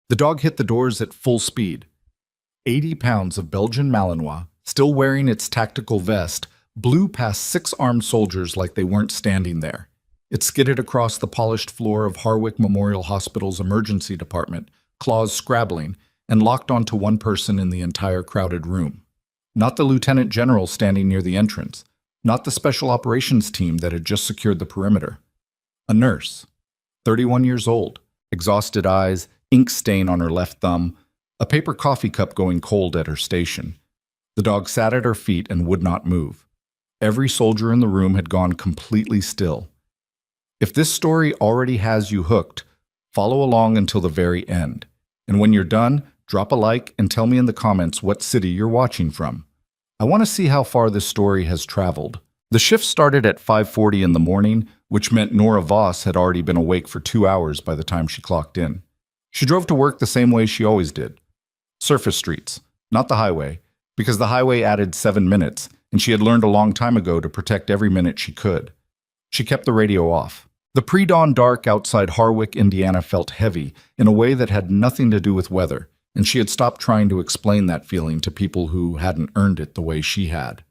The dog hit the doors at full speed. 80 pounds of Belgian Malinois, still wearing its tactical vest, blew past 6 armed soldiers like they weren't standing there. It skidded across the polished floor of Harwick Memorial Hospital's emergency department, claws scrabbling, and locked onto one person in the entire crowded room. Not the lieutenant general standing near the entrance, not the special operations team that had just secured the perimeter. A nurse, 31 years old, exhausted eyes, ink stain on her left thumb, a paper coffee cup going cold at her station. The dog sat at her feet and would not move. Every soldier in the room had gone completely still. If this story already has you hooked, follow along until the very end. And when you're done, drop a like and tell me in the comments what city you're watching from. I want to see how far this story has traveled. The shift started at 5:40 in the morning, which meant Nora Voss had already been awake for 2 hours by the time she clocked in. She drove to work the same way she always did. Surface streets, not the highway, because the highway added 7 minutes, and she had learned a long time ago to protect every minute she could. She kept the radio off. The pre-dawn dark outside Harwick, Indiana felt heavy in a way that had nothing to do with weather, and she had stopped trying to explain that feeling to people who hadn't earned it the way she had.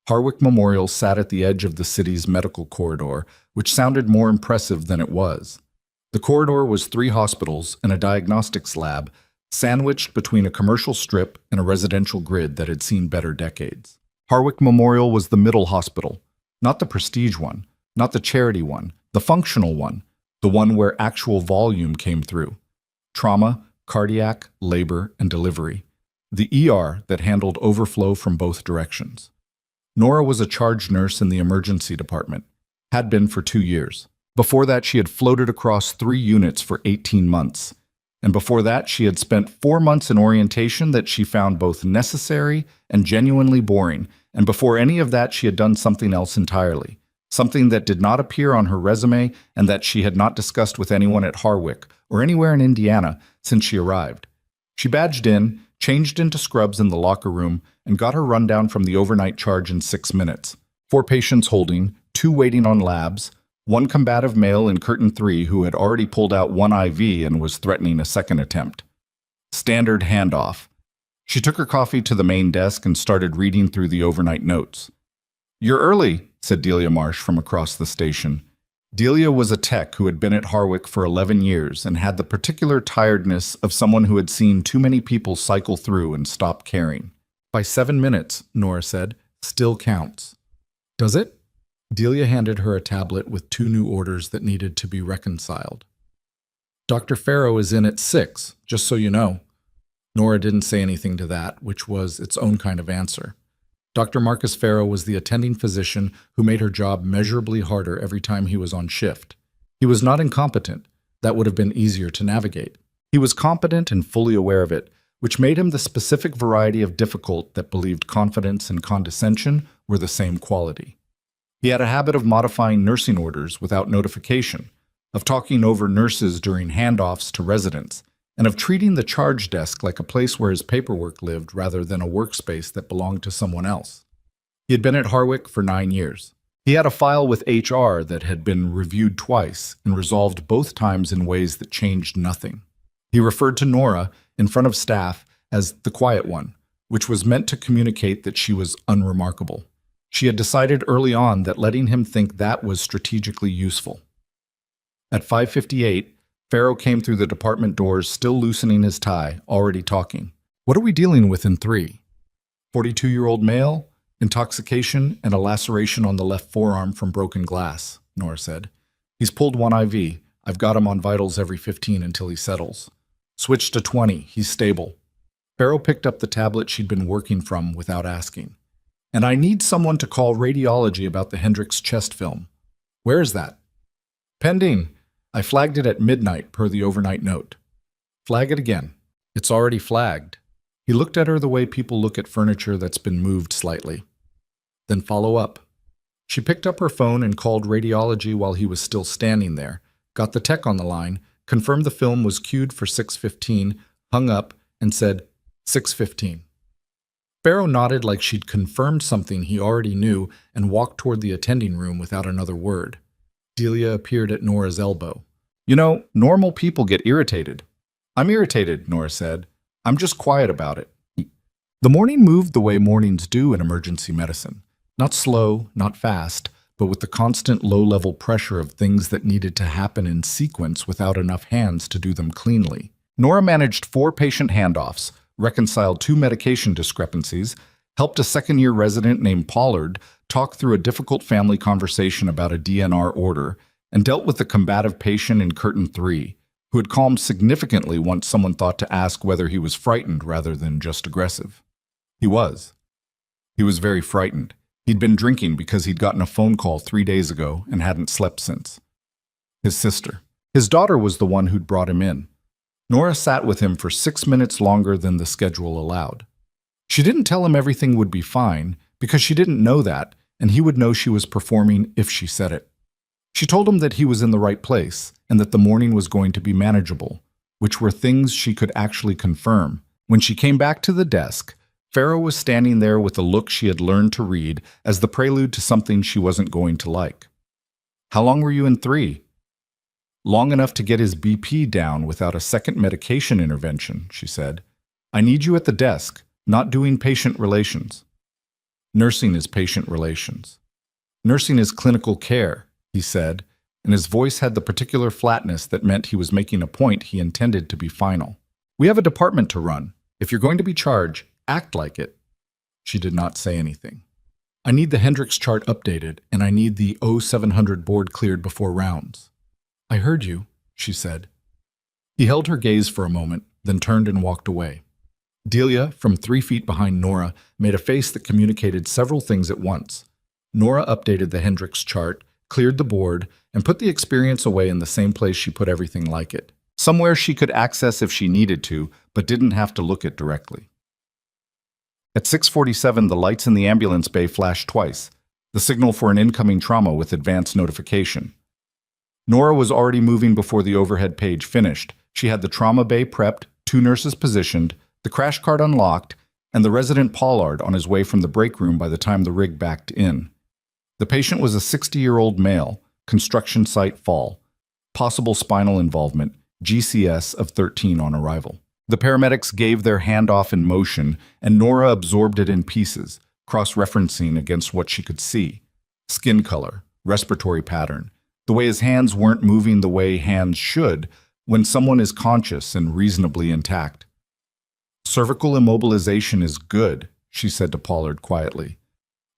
Harwick Memorial sat at the edge of the city's medical corridor, which sounded more impressive than it was. The corridor was 3 hospitals and a diagnostics lab, sandwiched between a commercial strip and a residential grid that had seen better decades. Harwick Memorial was the middle hospital, not the prestige one, not the charity one, the functional one, the one where actual volume came through. Trauma, cardiac, labor, and delivery. The ER that handled overflow from both directions. Nora was a charge nurse in the emergency department, had been for 2 years. Before that, she had floated across 3 units for 18 months. And before that, she had spent 4 months in orientation that she found both necessary and genuinely boring. And before any of that, she had done something else entirely. Something that did not appear on her resume and that she had not discussed with anyone at Harwick or anywhere in Indiana since she arrived. She badged in, changed into scrubs in the locker room, and got her rundown from the overnight charge in 6 minutes. 4 patients holding, 2 waiting on labs, 1 combative male in curtain 3 who had already pulled out 1 IV and was threatening a second attempt. Standard handoff. She took her coffee to the main desk and started reading through the overnight notes. "You're early," said Delia Marsh from across the station. Delia was a tech who had been at Harwick for 11 years and had the particular tiredness of someone who had seen too many people cycle through and stop caring. "By 7 minutes," Nora said, "still counts." "Does it?" Delia handed her a tablet with 2 new orders that needed to be reconciled. "Dr. Farrow is in at 6, just so you know." Nora didn't say anything to that, which was its own kind of answer. Dr. Marcus Farrow was the attending physician who made her job measurably harder every time he was on shift. He was not incompetent. That would have been easier to navigate. He was competent and fully aware of it, which made him the specific variety of difficult that believed confidence and condescension were the same quality. He had a habit of modifying nursing orders without notification, of talking over nurses during handoffs to residents, and of treating the charge desk like a place where his paperwork lived rather than a workspace that belonged to someone else. He had been at Harwick for 9 years. He had a file with HR that had been reviewed twice and resolved both times in ways that changed nothing. He referred to Nora, in front of staff, as the quiet one, which was meant to communicate that she was unremarkable. She had decided early on that letting him think that was strategically useful. At 5:58, Farrow came through the department doors, still loosening his tie, already talking. "What are we dealing with in 3? 42-year-old male, intoxication, and a laceration on the left forearm from broken glass," Nora said. "He's pulled 1 IV. I've got him on vitals every 15 until he settles. Switch to 20. He's stable." Farrow picked up the tablet she'd been working from without asking. "And I need someone to call radiology about the Hendricks chest film." "Where is that?" "Pending. I flagged it at midnight per the overnight note." "Flag it again." "It's already flagged." He looked at her the way people look at furniture that's been moved slightly. "Then follow up." She picked up her phone and called radiology while he was still standing there, got the tech on the line, confirmed the film was queued for 6:15, hung up, and said, 6:15. Farrow nodded like she'd confirmed something he already knew and walked toward the attending room without another word. Delia appeared at Nora's elbow. "You know, normal people get irritated." I'm irritated, Nora said. I'm just quiet about it. The morning moved the way mornings do in emergency medicine. Not slow, not fast, but with the constant low-level pressure of things that needed to happen in sequence without enough hands to do them cleanly. Nora managed 4 patient handoffs, reconciled 2 medication discrepancies, helped a second-year resident named Pollard talk through a difficult family conversation about a DNR order, and dealt with the combative patient in curtain 3, who had calmed significantly once someone thought to ask whether he was frightened rather than just aggressive. He was. He was very frightened. He'd been drinking because he'd gotten a phone call 3 days ago and hadn't slept since. His sister. His daughter was the one who'd brought him in. Nora sat with him for 6 minutes longer than the schedule allowed. She didn't tell him everything would be fine because she didn't know that, and he would know she was performing if she said it. She told him that he was in the right place and that the morning was going to be manageable, which were things she could actually confirm. When she came back to the desk, Farrow was standing there with a look she had learned to read as the prelude to something she wasn't going to like. "How long were you in 3? "Long enough to get his BP down without a second medication intervention," she said. "I need you at the desk, not doing patient relations." "Nursing is patient relations. Nursing is clinical care," he said, and his voice had the particular flatness that meant he was making a point he intended to be final. "We have a department to run. If you're going to be charged, act like it." She did not say anything. "I need the Hendricks chart updated, and I need the 0700 board cleared before rounds." "I heard you," she said. He held her gaze for a moment, then turned and walked away. Delia, from 3 feet behind Nora, made a face that communicated several things at once. Nora updated the Hendricks chart, cleared the board, and put the experience away in the same place she put everything like it. Somewhere she could access if she needed to, but didn't have to look it directly. At 6:47, the lights in the ambulance bay flashed twice, the signal for an incoming trauma with advance notification. Nora was already moving before the overhead page finished. She had the trauma bay prepped, 2 nurses positioned, the crash cart unlocked, and the resident Pollard on his way from the break room by the time the rig backed in. The patient was a 60-year-old male, construction site fall, possible spinal involvement, GCS of 13 on arrival. The paramedics gave their handoff in motion, and Nora absorbed it in pieces, cross-referencing against what she could see. Skin color, respiratory pattern, the way his hands weren't moving the way hands should when someone is conscious and reasonably intact. "Cervical immobilization is good," she said to Pollard quietly.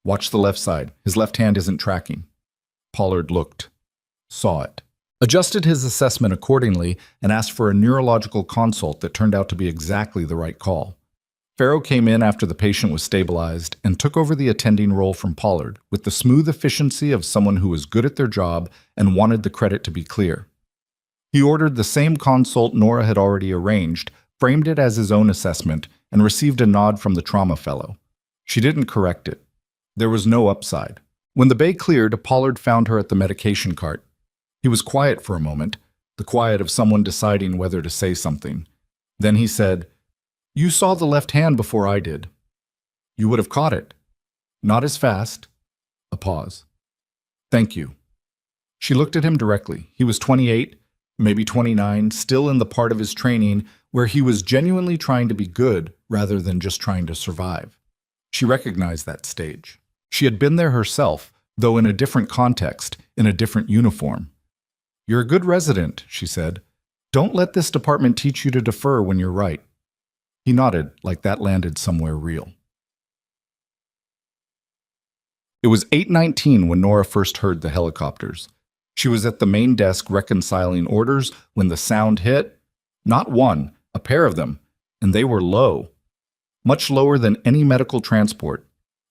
"Watch the left side. His left hand isn't tracking." Pollard looked, saw it, adjusted his assessment accordingly, and asked for a neurological consult that turned out to be exactly the right call. Farrow came in after the patient was stabilized and took over the attending role from Pollard with the smooth efficiency of someone who was good at their job and wanted the credit to be clear. He ordered the same consult Nora had already arranged, framed it as his own assessment, and received a nod from the trauma fellow. She didn't correct it. There was no upside. When the bay cleared, Pollard found her at the medication cart. He was quiet for a moment, the quiet of someone deciding whether to say something. Then he said, "You saw the left hand before I did. You would have caught it. Not as fast." A pause. "Thank you." She looked at him directly. He was 28, maybe 29, still in the part of his training where he was genuinely trying to be good rather than just trying to survive. She recognized that stage. She had been there herself, though in a different context, in a different uniform. "You're a good resident," she said. "Don't let this department teach you to defer when you're right." He nodded, like that landed somewhere real. It was 8:19 when Nora first heard the helicopters. She was at the main desk reconciling orders when the sound hit. Not one, a pair of them, and they were low. Much lower than any medical transport.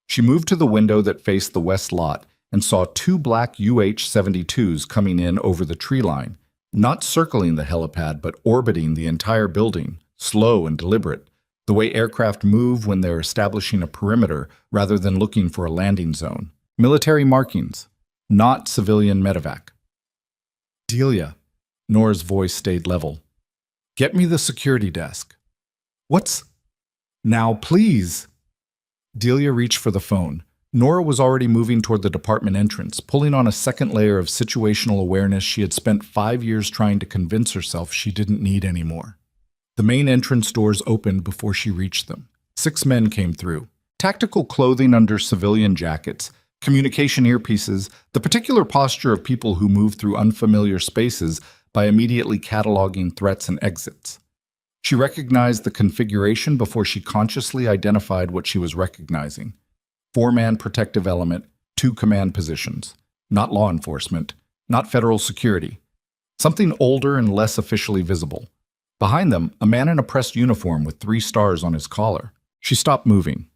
She moved to the window that faced the west lot and saw 2 black UH-72s coming in over the tree line, not circling the helipad but orbiting the entire building, slow and deliberate, the way aircraft move when they're establishing a perimeter rather than looking for a landing zone. Military markings, not civilian medevac. "Delia," Nora's voice stayed level. "Get me the security desk." "What's—" "Now, please." Delia reached for the phone. Nora was already moving toward the department entrance, pulling on a second layer of situational awareness she had spent 5 years trying to convince herself she didn't need anymore. The main entrance doors opened before she reached them. 6 men came through. Tactical clothing under civilian jackets, communication earpieces, the particular posture of people who move through unfamiliar spaces by immediately cataloging threats and exits. She recognized the configuration before she consciously identified what she was recognizing. 4-man protective element, 2 command positions. Not law enforcement, not federal security. Something older and less officially visible. Behind them, a man in a pressed uniform with 3 stars on his collar. She stopped moving.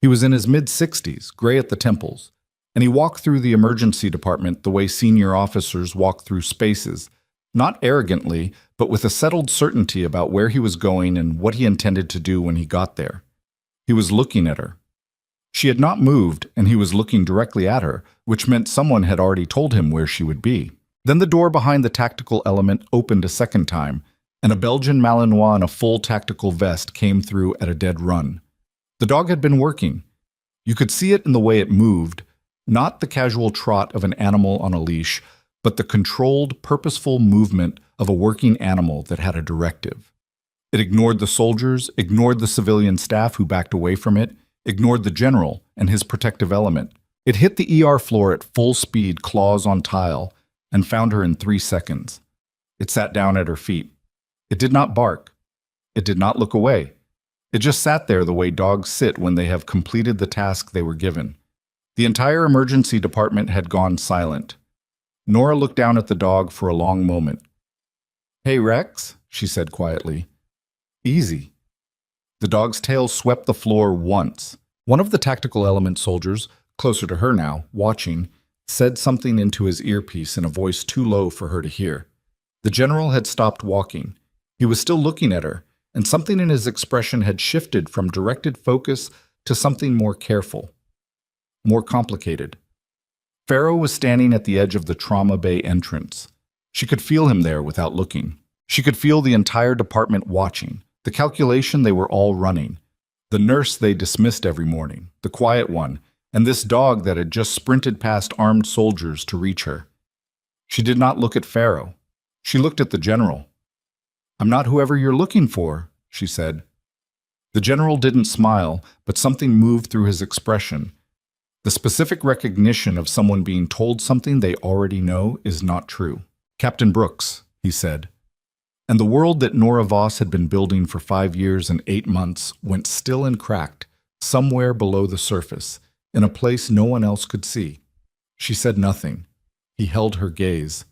He was in his mid-60s, gray at the temples, and he walked through the emergency department the way senior officers walk through spaces, not arrogantly, but with a settled certainty about where he was going and what he intended to do when he got there. He was looking at her. She had not moved, and he was looking directly at her, which meant someone had already told him where she would be. Then the door behind the tactical element opened a second time, and a Belgian Malinois in a full tactical vest came through at a dead run. The dog had been working. You could see it in the way it moved, not the casual trot of an animal on a leash, but the controlled, purposeful movement of a working animal that had a directive. It ignored the soldiers, ignored the civilian staff who backed away from it, ignored the general and his protective element. It hit the ER floor at full speed, claws on tile, and found her in 3 seconds. It sat down at her feet. It did not bark. It did not look away. It just sat there the way dogs sit when they have completed the task they were given. The entire emergency department had gone silent. Nora looked down at the dog for a long moment. "Hey, Rex," she said quietly. "Easy." The dog's tail swept the floor once. One of the tactical element soldiers, closer to her now, watching, said something into his earpiece in a voice too low for her to hear. The general had stopped walking. He was still looking at her, and something in his expression had shifted from directed focus to something more careful, more complicated. Pharaoh was standing at the edge of the trauma bay entrance. She could feel him there without looking. She could feel the entire department watching, the calculation they were all running, the nurse they dismissed every morning, the quiet one, and this dog that had just sprinted past armed soldiers to reach her. She did not look at Pharaoh. She looked at the general. "I'm not whoever you're looking for," she said. The general didn't smile, but something moved through his expression. The specific recognition of someone being told something they already know is not true. "Captain Brooks," he said. And the world that Nora Voss had been building for 5 years and 8 months went still and cracked, somewhere below the surface, in a place no one else could see. She said nothing. He held her gaze.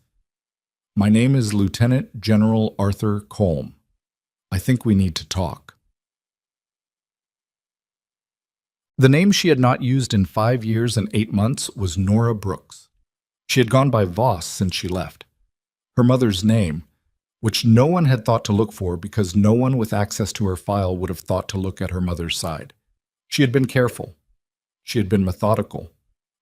"My name is Lieutenant General Arthur Colm. I think we need to talk." The name she had not used in 5 years and 8 months was Nora Brooks. She had gone by Voss since she left. Her mother's name, which no one had thought to look for because no one with access to her file would have thought to look at her mother's side. She had been careful. She had been methodical.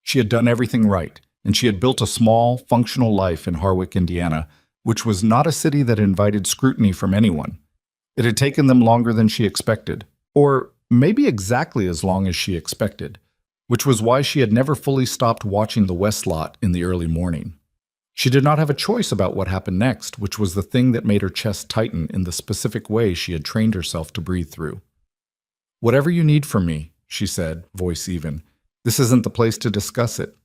She had done everything right, and she had built a small, functional life in Harwick, Indiana, which was not a city that invited scrutiny from anyone. It had taken them longer than she expected, or maybe exactly as long as she expected, which was why she had never fully stopped watching the West Lot in the early morning. She did not have a choice about what happened next, which was the thing that made her chest tighten in the specific way she had trained herself to breathe through. "Whatever you need from me," she said, voice even. "This isn't the place to discuss it."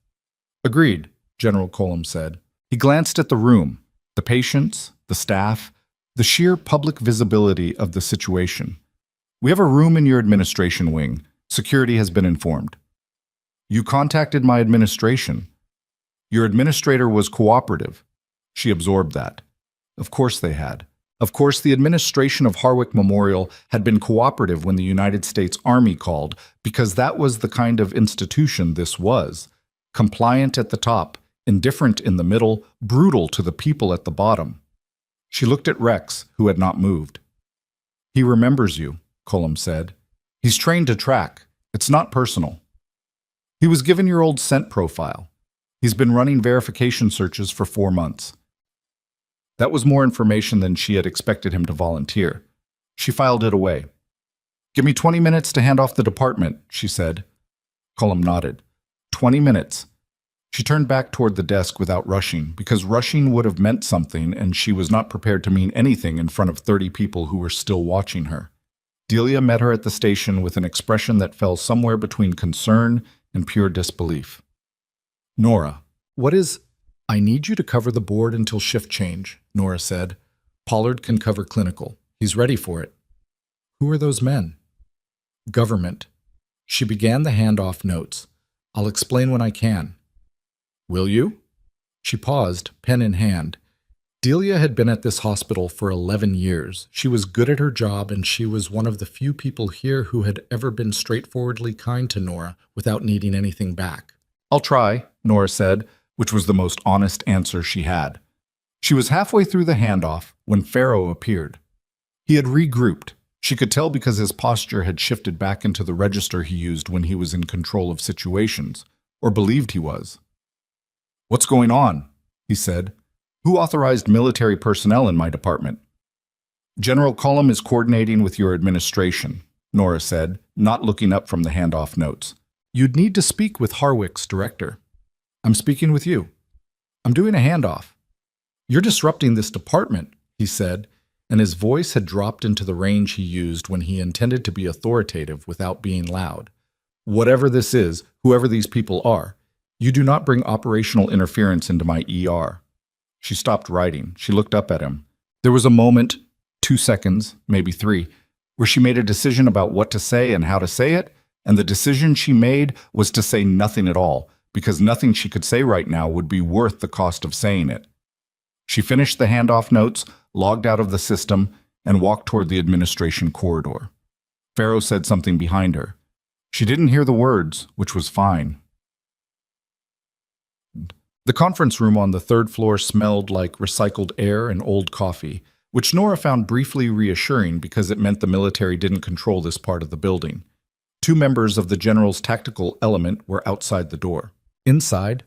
"Agreed," General Colm said. He glanced at the room, the patients, the staff, the sheer public visibility of the situation. "We have a room in your administration wing. Security has been informed." "You contacted my administration. Your administrator was cooperative." She absorbed that. Of course they had. Of course the administration of Harwick Memorial had been cooperative when the United States Army called, because that was the kind of institution this was. Compliant at the top, indifferent in the middle, brutal to the people at the bottom. She looked at Rex, who had not moved. "He remembers you," Colm said. "He's trained to track. It's not personal. He was given your old scent profile. He's been running verification searches for 4 months." That was more information than she had expected him to volunteer. She filed it away. "Give me 20 minutes to hand off the department," she said. Colm nodded. 20 minutes. She turned back toward the desk without rushing, because rushing would have meant something, and she was not prepared to mean anything in front of 30 people who were still watching her. Delia met her at the station with an expression that fell somewhere between concern and pure disbelief. "Nora, what is—" "I need you to cover the board until shift change," Nora said. "Pollard can cover clinical. He's ready for it." "Who are those men?" "Government." She began the handoff notes. "I'll explain when I can." "Will you?" She paused, pen in hand. Delia had been at this hospital for 11 years. She was good at her job, and she was one of the few people here who had ever been straightforwardly kind to Nora without needing anything back. "I'll try," Nora said, which was the most honest answer she had. She was halfway through the handoff when Pharaoh appeared. He had regrouped. She could tell because his posture had shifted back into the register he used when he was in control of situations, or believed he was. "What's going on?" he said. "Who authorized military personnel in my department?" "General Cullum is coordinating with your administration," Nora said, not looking up from the handoff notes. "You'd need to speak with Harwick's director." "I'm speaking with you." "I'm doing a handoff." "You're disrupting this department," he said, and his voice had dropped into the range he used when he intended to be authoritative without being loud. "Whatever this is, whoever these people are, you do not bring operational interference into my ER." She stopped writing. She looked up at him. There was a moment, 2 seconds, maybe 3, where she made a decision about what to say and how to say it, and the decision she made was to say nothing at all, because nothing she could say right now would be worth the cost of saying it. She finished the handoff notes, logged out of the system, and walked toward the administration corridor. Pharaoh said something behind her. She didn't hear the words, which was fine. The conference room on the 3rd floor smelled like recycled air and old coffee, which Nora found briefly reassuring because it meant the military didn't control this part of the building. 2 members of the general's tactical element were outside the door. Inside,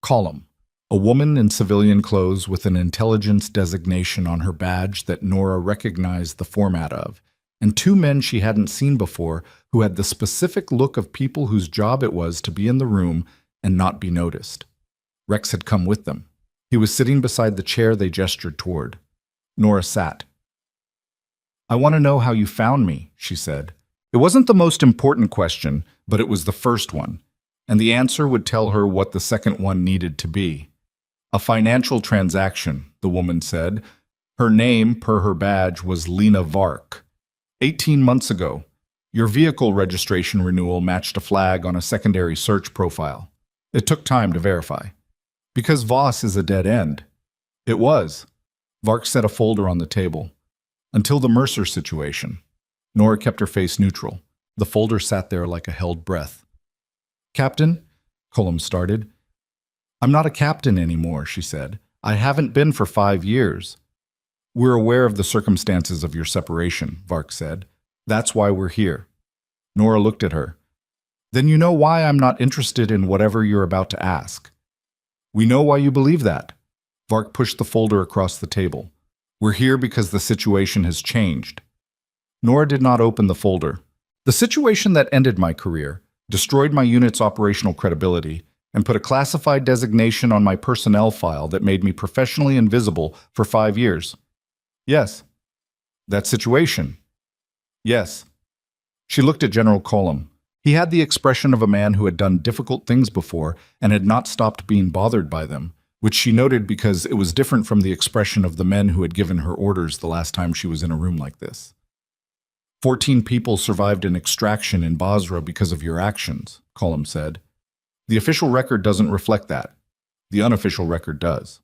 Cullum, a woman in civilian clothes with an intelligence designation on her badge that Nora recognized the format of, and 2 men she hadn't seen before who had the specific look of people whose job it was to be in the room and not be noticed. Rex had come with them. He was sitting beside the chair they gestured toward. Nora sat. "I want to know how you found me," she said. It wasn't the most important question, but it was the first one, and the answer would tell her what the second one needed to be. "A financial transaction," the woman said. Her name, per her badge, was Lena Vark. 18 months ago, your vehicle registration renewal matched a flag on a secondary search profile. It took time to verify. Because Voss is a dead end. It was. Vark set a folder on the table. Until the Mercer situation. Nora kept her face neutral. The folder sat there like a held breath. "Captain," Cullum started. "I'm not a captain anymore," she said. "I haven't been for 5 years." "We're aware of the circumstances of your separation," Vark said. "That's why we're here." Nora looked at her. "Then you know why I'm not interested in whatever you're about to ask." "We know why you believe that." Vark pushed the folder across the table. "We're here because the situation has changed." Nora did not open the folder. "The situation that ended my career, destroyed my unit's operational credibility, and put a classified designation on my personnel file that made me professionally invisible for 5 years." "Yes." "That situation?" "Yes." She looked at General Cullum. He had the expression of a man who had done difficult things before and had not stopped being bothered by them, which she noted because it was different from the expression of the men who had given her orders the last time she was in a room like this. 14 people survived an extraction in Basra because of your actions, Cullum said. The official record doesn't reflect that. The unofficial record does.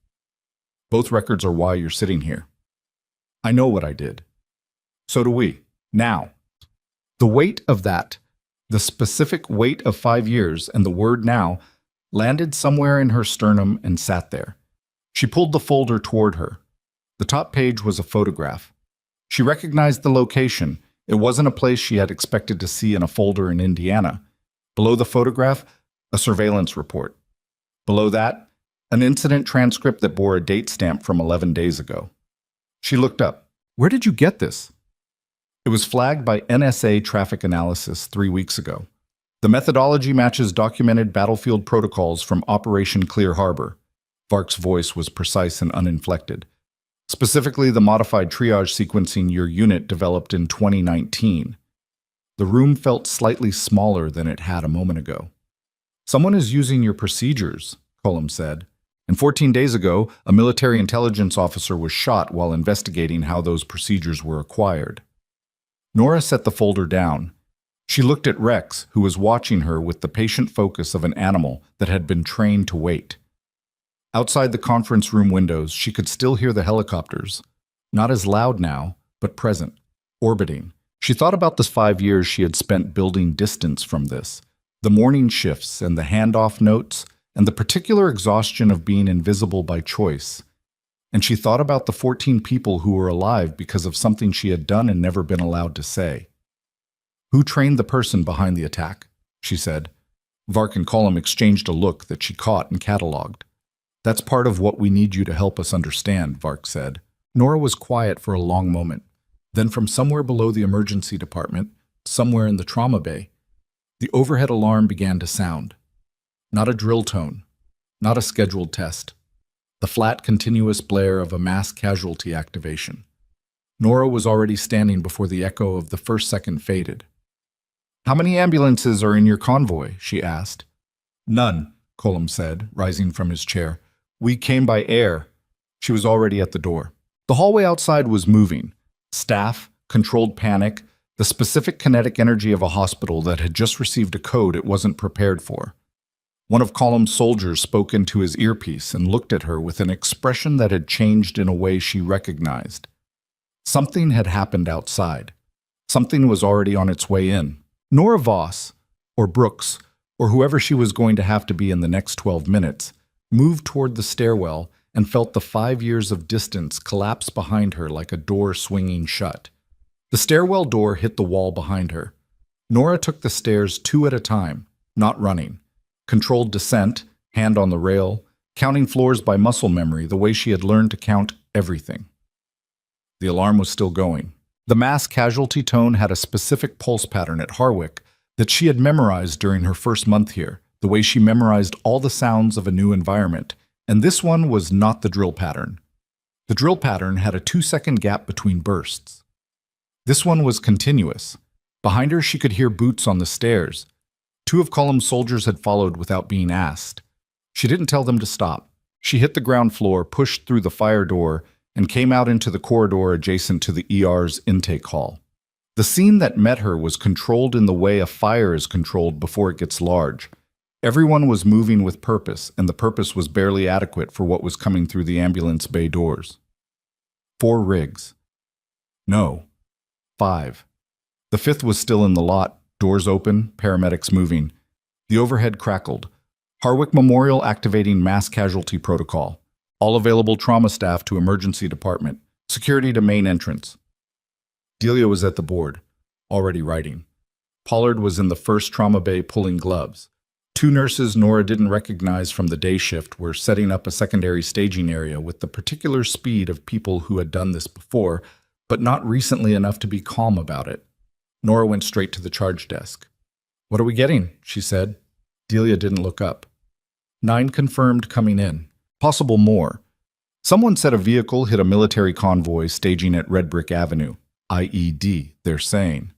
Both records are why you're sitting here. I know what I did. So do we. Now. The weight of that, the specific weight of 5 years and the word now, landed somewhere in her sternum and sat there. She pulled the folder toward her. The top page was a photograph. She recognized the location. It wasn't a place she had expected to see in a folder in Indiana. Below the photograph, a surveillance report. Below that, an incident transcript that bore a date stamp from 11 days ago. She looked up. Where did you get this? It was flagged by NSA traffic analysis 3 weeks ago. The methodology matches documented battlefield protocols from Operation Clear Harbor. Vark's voice was precise and uninflected. Specifically, the modified triage sequencing your unit developed in 2019. The room felt slightly smaller than it had a moment ago. Someone is using your procedures, Cullum said. And 14 days ago, a military intelligence officer was shot while investigating how those procedures were acquired. Nora set the folder down. She looked at Rex, who was watching her with the patient focus of an animal that had been trained to wait. Outside the conference room windows, she could still hear the helicopters. Not as loud now, but present, orbiting. She thought about the 5 years she had spent building distance from this, the morning shifts and the handoff notes, and the particular exhaustion of being invisible by choice. And she thought about the 14 people who were alive because of something she had done and never been allowed to say. Who trained the person behind the attack? She said. Vark and Cullum exchanged a look that she caught and catalogued. That's part of what we need you to help us understand, Vark said. Nora was quiet for a long moment. Then from somewhere below the emergency department, somewhere in the trauma bay, the overhead alarm began to sound. Not a drill tone, not a scheduled test. The flat, continuous blare of a mass casualty activation. Nora was already standing before the echo of the first second faded. "How many ambulances are in your convoy?" she asked. "None," Cullum said, rising from his chair. "We came by air." She was already at the door. The hallway outside was moving. Staff, controlled panic, the specific kinetic energy of a hospital that had just received a code it wasn't prepared for. One of Cullum's soldiers spoke into his earpiece and looked at her with an expression that had changed in a way she recognized. Something had happened outside. Something was already on its way in. Nora Voss, or Brooks, or whoever she was going to have to be in the next 12 minutes, moved toward the stairwell and felt the 5 years of distance collapse behind her like a door swinging shut. The stairwell door hit the wall behind her. Nora took the stairs 2 at a time, not running. Controlled descent, hand on the rail, counting floors by muscle memory the way she had learned to count everything. The alarm was still going. The mass casualty tone had a specific pulse pattern at Harwick that she had memorized during her first month here, the way she memorized all the sounds of a new environment, and this one was not the drill pattern. The drill pattern had a 2-second gap between bursts. This one was continuous. Behind her she could hear boots on the stairs. 2 of Cullum's soldiers had followed without being asked. She didn't tell them to stop. She hit the ground floor, pushed through the fire door, and came out into the corridor adjacent to the ER's intake hall. The scene that met her was controlled in the way a fire is controlled before it gets large. Everyone was moving with purpose, and the purpose was barely adequate for what was coming through the ambulance bay doors. 4 rigs. No. 5. The 5th was still in the lot, doors open, paramedics moving. The overhead crackled. Harwick Memorial activating mass casualty protocol. All available trauma staff to emergency department. Security to main entrance. Delia was at the board, already writing. Pollard was in the first trauma bay pulling gloves. 2 nurses Nora didn't recognize from the day shift were setting up a secondary staging area with the particular speed of people who had done this before, but not recently enough to be calm about it. Nora went straight to the charge desk. "What are we getting?" she said. Delia didn't look up. 9 confirmed coming in. Possible more. Someone said a vehicle hit a military convoy staging at Red Brick Avenue. IED, they're saying.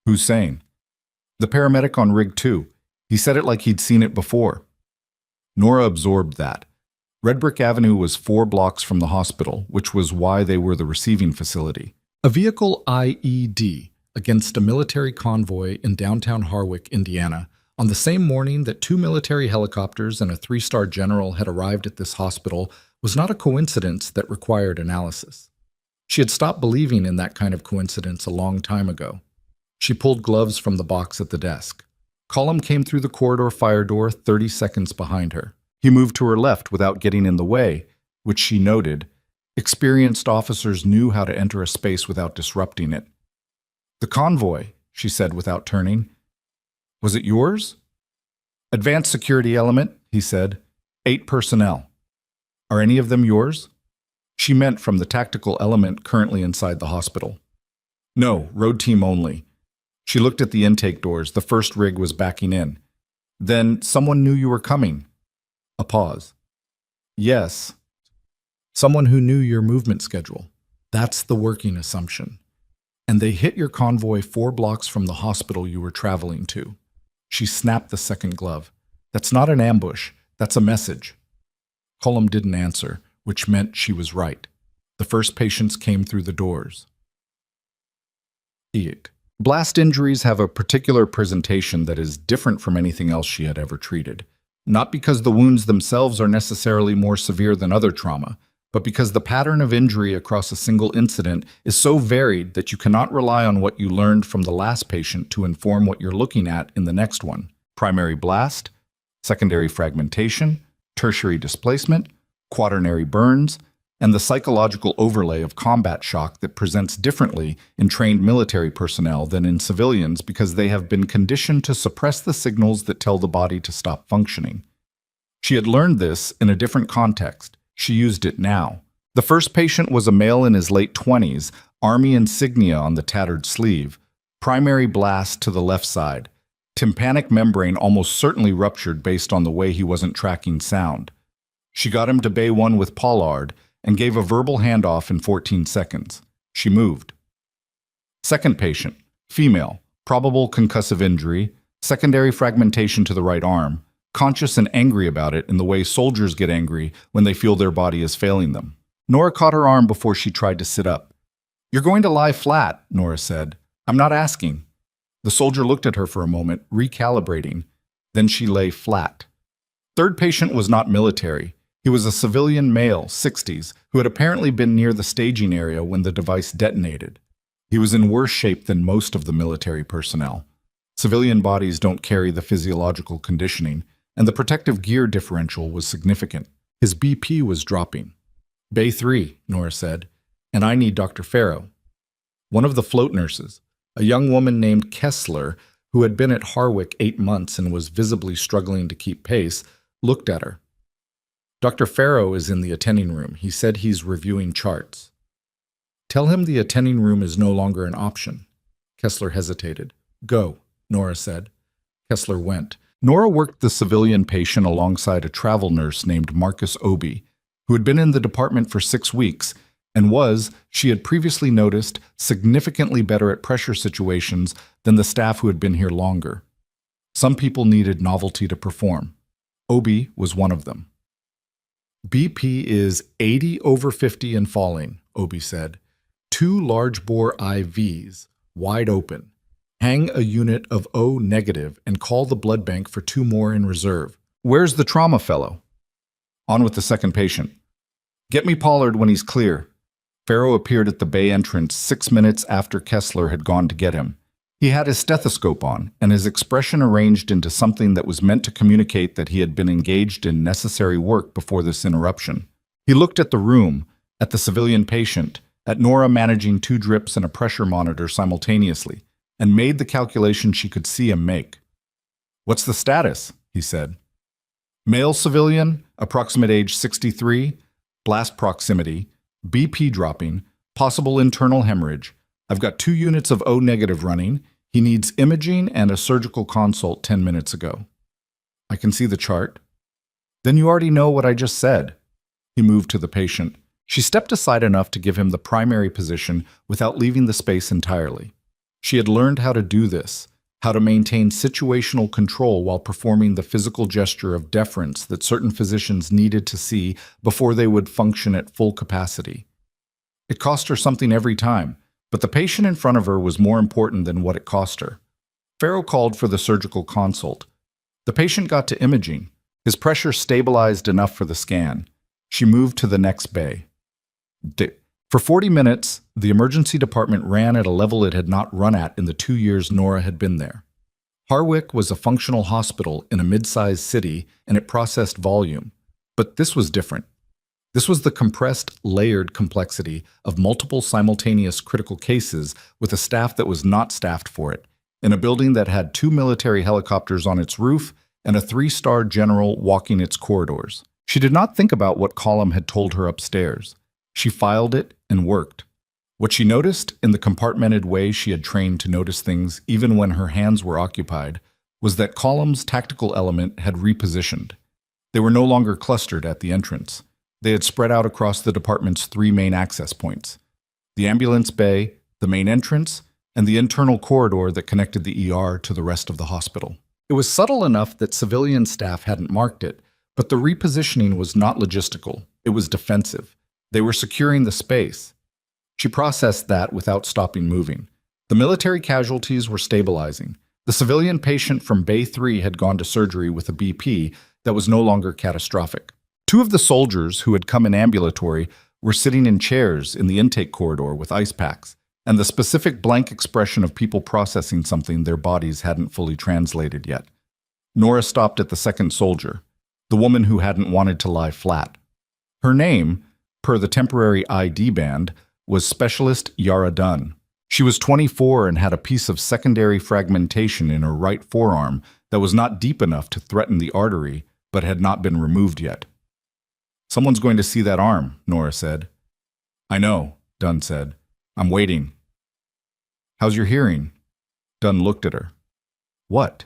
Who's saying? The paramedic on Rig 2. He said it like he'd seen it before. Nora absorbed that. Red Brick Avenue was 4 blocks from the hospital, which was why they were the receiving facility. A vehicle IED against a military convoy in downtown Harwick, Indiana, on the same morning that 2 military helicopters and a 3-star general had arrived at this hospital was not a coincidence that required analysis. She had stopped believing in that kind of coincidence a long time ago. She pulled gloves from the box at the desk. Cullum came through the corridor fire door 30 seconds behind her. He moved to her left without getting in the way, which she noted. Experienced officers knew how to enter a space without disrupting it. "The convoy," she said without turning. "Was it yours?" "Advanced security element," he said. 8 personnel. "Are any of them yours?" She meant from the tactical element currently inside the hospital. "No, road team only." She looked at the intake doors. The first rig was backing in. Then someone knew you were coming. A pause. Yes. Someone who knew your movement schedule. That's the working assumption. And they hit your convoy 4 blocks from the hospital you were traveling to. She snapped the second glove. That's not an ambush. That's a message. Cullum didn't answer, which meant she was right. The first patients came through the doors. Blast injuries have a particular presentation that is different from anything else she had ever treated. Not because the wounds themselves are necessarily more severe than other trauma, but because the pattern of injury across a single incident is so varied that you cannot rely on what you learned from the last patient to inform what you're looking at in the next one. Primary blast, secondary fragmentation, tertiary displacement, quaternary burns, and the psychological overlay of combat shock that presents differently in trained military personnel than in civilians because they have been conditioned to suppress the signals that tell the body to stop functioning. She had learned this in a different context. She used it now. The first patient was a male in his late 20s, Army insignia on the tattered sleeve, primary blast to the left side. Tympanic membrane almost certainly ruptured based on the way he wasn't tracking sound. She got him to Bay 1 with Pollard and gave a verbal handoff in 14 seconds. She moved. Second patient, female, probable concussive injury, secondary fragmentation to the right arm, conscious and angry about it in the way soldiers get angry when they feel their body is failing them. Nora caught her arm before she tried to sit up. "You're going to lie flat," Nora said. "I'm not asking." The soldier looked at her for a moment, recalibrating. Then she lay flat. Third patient was not military. He was a civilian male, 60s, who had apparently been near the staging area when the device detonated. He was in worse shape than most of the military personnel. Civilian bodies don't carry the physiological conditioning, and the protective gear differential was significant. His BP was dropping. "Bay 3, Nora said, "and I need Dr. Farrow." One of the float nurses, a young woman named Kessler, who had been at Harwick 8 months and was visibly struggling to keep pace, looked at her. "Dr. Farrow is in the attending room. He said he's reviewing charts." "Tell him the attending room is no longer an option." Kessler hesitated. "Go," Nora said. Kessler went. Nora worked the civilian patient alongside a travel nurse named Marcus Obi, who had been in the department for 6 weeks and was, she had previously noticed, significantly better at pressure situations than the staff who had been here longer. Some people needed novelty to perform. Obi was one of them. "BP is 80/50 and falling," Obi said. 2 large-bore IVs, wide open. Hang a unit of O negative and call the blood bank for 2 more in reserve. Where's the trauma fellow? On with the second patient. Get me Pollard when he's clear. Farrow appeared at the bay entrance 6 minutes after Kessler had gone to get him. He had his stethoscope on, and his expression arranged into something that was meant to communicate that he had been engaged in necessary work before this interruption. He looked at the room, at the civilian patient, at Nora managing 2 drips and a pressure monitor simultaneously, and made the calculation she could see him make. "What's the status?" he said. "Male civilian, approximate age 63, blast proximity, BP dropping, possible internal hemorrhage. I've got 2 units of O negative running. He needs imaging and a surgical consult 10 minutes ago." "I can see the chart." "Then you already know what I just said." He moved to the patient. She stepped aside enough to give him the primary position without leaving the space entirely. She had learned how to do this, how to maintain situational control while performing the physical gesture of deference that certain physicians needed to see before they would function at full capacity. It cost her something every time, but the patient in front of her was more important than what it cost her. Farrow called for the surgical consult. The patient got to imaging. His pressure stabilized enough for the scan. She moved to the next bay. For 40 minutes, the emergency department ran at a level it had not run at in the 2 years Nora had been there. Harwick was a functional hospital in a mid-sized city, and it processed volume. But this was different. This was the compressed, layered complexity of multiple simultaneous critical cases with a staff that was not staffed for it, in a building that had 2 military helicopters on its roof and a 3-star general walking its corridors. She did not think about what Cullum had told her upstairs. She filed it and worked. What she noticed, in the compartmented way she had trained to notice things even when her hands were occupied, was that Column's tactical element had repositioned. They were no longer clustered at the entrance. They had spread out across the department's 3 main access points: the ambulance bay, the main entrance, and the internal corridor that connected the ER to the rest of the hospital. It was subtle enough that civilian staff hadn't marked it, but the repositioning was not logistical. It was defensive. They were securing the space. She processed that without stopping moving. The military casualties were stabilizing. The civilian patient from Bay 3 had gone to surgery with a BP that was no longer catastrophic. 2 of the soldiers who had come in ambulatory were sitting in chairs in the intake corridor with ice packs, and the specific blank expression of people processing something their bodies hadn't fully translated yet. Nora stopped at the second soldier, the woman who hadn't wanted to lie flat. Her name, per the temporary ID band, was Specialist Yara Dunn. She was 24 and had a piece of secondary fragmentation in her right forearm that was not deep enough to threaten the artery, but had not been removed yet. "Someone's going to see that arm," Nora said. "I know," Dunn said. "I'm waiting." "How's your hearing?" Dunn looked at her. "What?"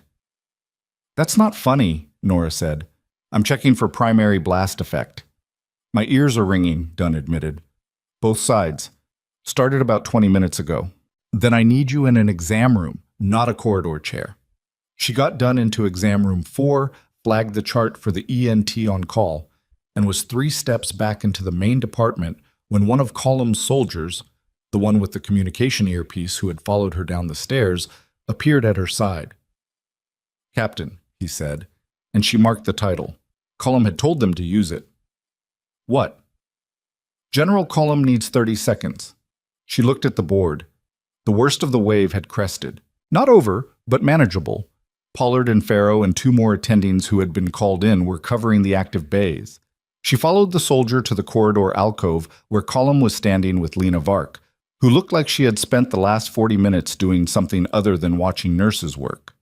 "That's not funny," Nora said. "I'm checking for primary blast effect." "My ears are ringing," Dunn admitted. "Both sides. Started about 20 minutes ago." "Then I need you in an exam room, not a corridor chair." She got Dunn into exam room 4, flagged the chart for the ENT on call, and was 3 steps back into the main department when one of Column's soldiers, the one with the communication earpiece who had followed her down the stairs, appeared at her side. "Captain," he said, and she marked the title. Column had told them to use it. "What?" "General Column needs 30 seconds. She looked at the board. The worst of the wave had crested. Not over, but manageable. Pollard and Farrow and 2 more attendings who had been called in were covering the active bays. She followed the soldier to the corridor alcove where Column was standing with Lena Vark, who looked like she had spent the last 40 minutes doing something other than watching nurses work.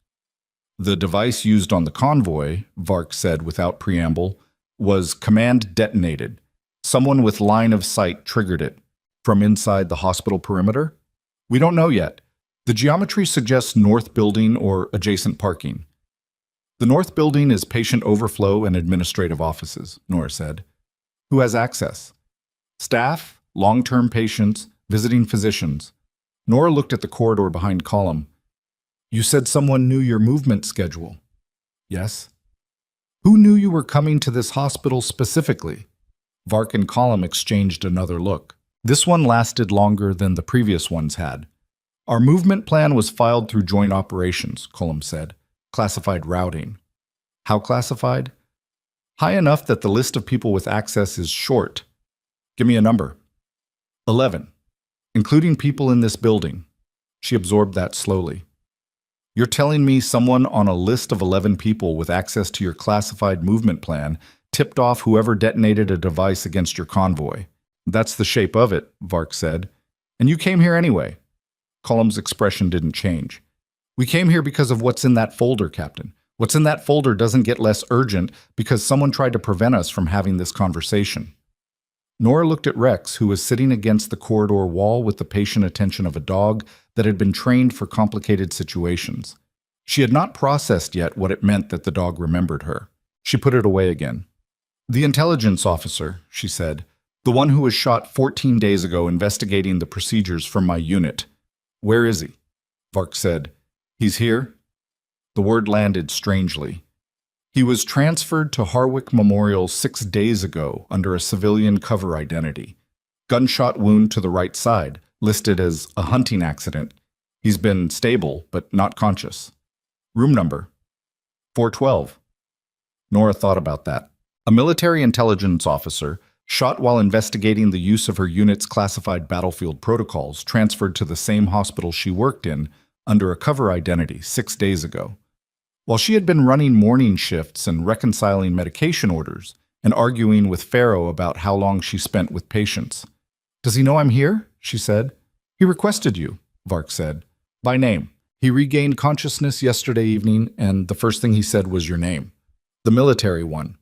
"The device used on the convoy," Vark said without preamble, "was command detonated. Someone with line of sight triggered it. From inside the hospital perimeter? We don't know yet. The geometry suggests north building or adjacent parking." "The north building is patient overflow and administrative offices," Nora said. "Who has access?" "Staff, long-term patients, visiting physicians." Nora looked at the corridor behind Column. "You said someone knew your movement schedule." "Yes." "Who knew you were coming to this hospital specifically?" Vark and Column exchanged another look. This one lasted longer than the previous ones had. "Our movement plan was filed through Joint Operations," Column said. "Classified routing." "How classified?" "High enough that the list of people with access is short." "Give me a number." 11. "Including people in this building." She absorbed that slowly. "You're telling me someone on a list of 11 people with access to your classified movement plan tipped off whoever detonated a device against your convoy?" "That's the shape of it," Vark said. "And you came here anyway." Column's expression didn't change. "We came here because of what's in that folder, Captain. What's in that folder doesn't get less urgent because someone tried to prevent us from having this conversation." Nora looked at Rex, who was sitting against the corridor wall with the patient attention of a dog that had been trained for complicated situations. She had not processed yet what it meant that the dog remembered her. She put it away again. "The intelligence officer," she said. "The one who was shot 14 days ago investigating the procedures from my unit. Where is he?" Vark said. "He's here." The word landed strangely. "He was transferred to Harwick Memorial 6 days ago under a civilian cover identity. Gunshot wound to the right side, listed as a hunting accident. He's been stable, but not conscious." "Room number?" 412. Nora thought about that. A military intelligence officer, shot while investigating the use of her unit's classified battlefield protocols, transferred to the same hospital she worked in under a cover identity 6 days ago. While she had been running morning shifts and reconciling medication orders and arguing with Farrow about how long she spent with patients. "Does he know I'm here?" she said. "He requested you," Vark said. "By name. He regained consciousness yesterday evening, and the first thing he said was your name. The military one."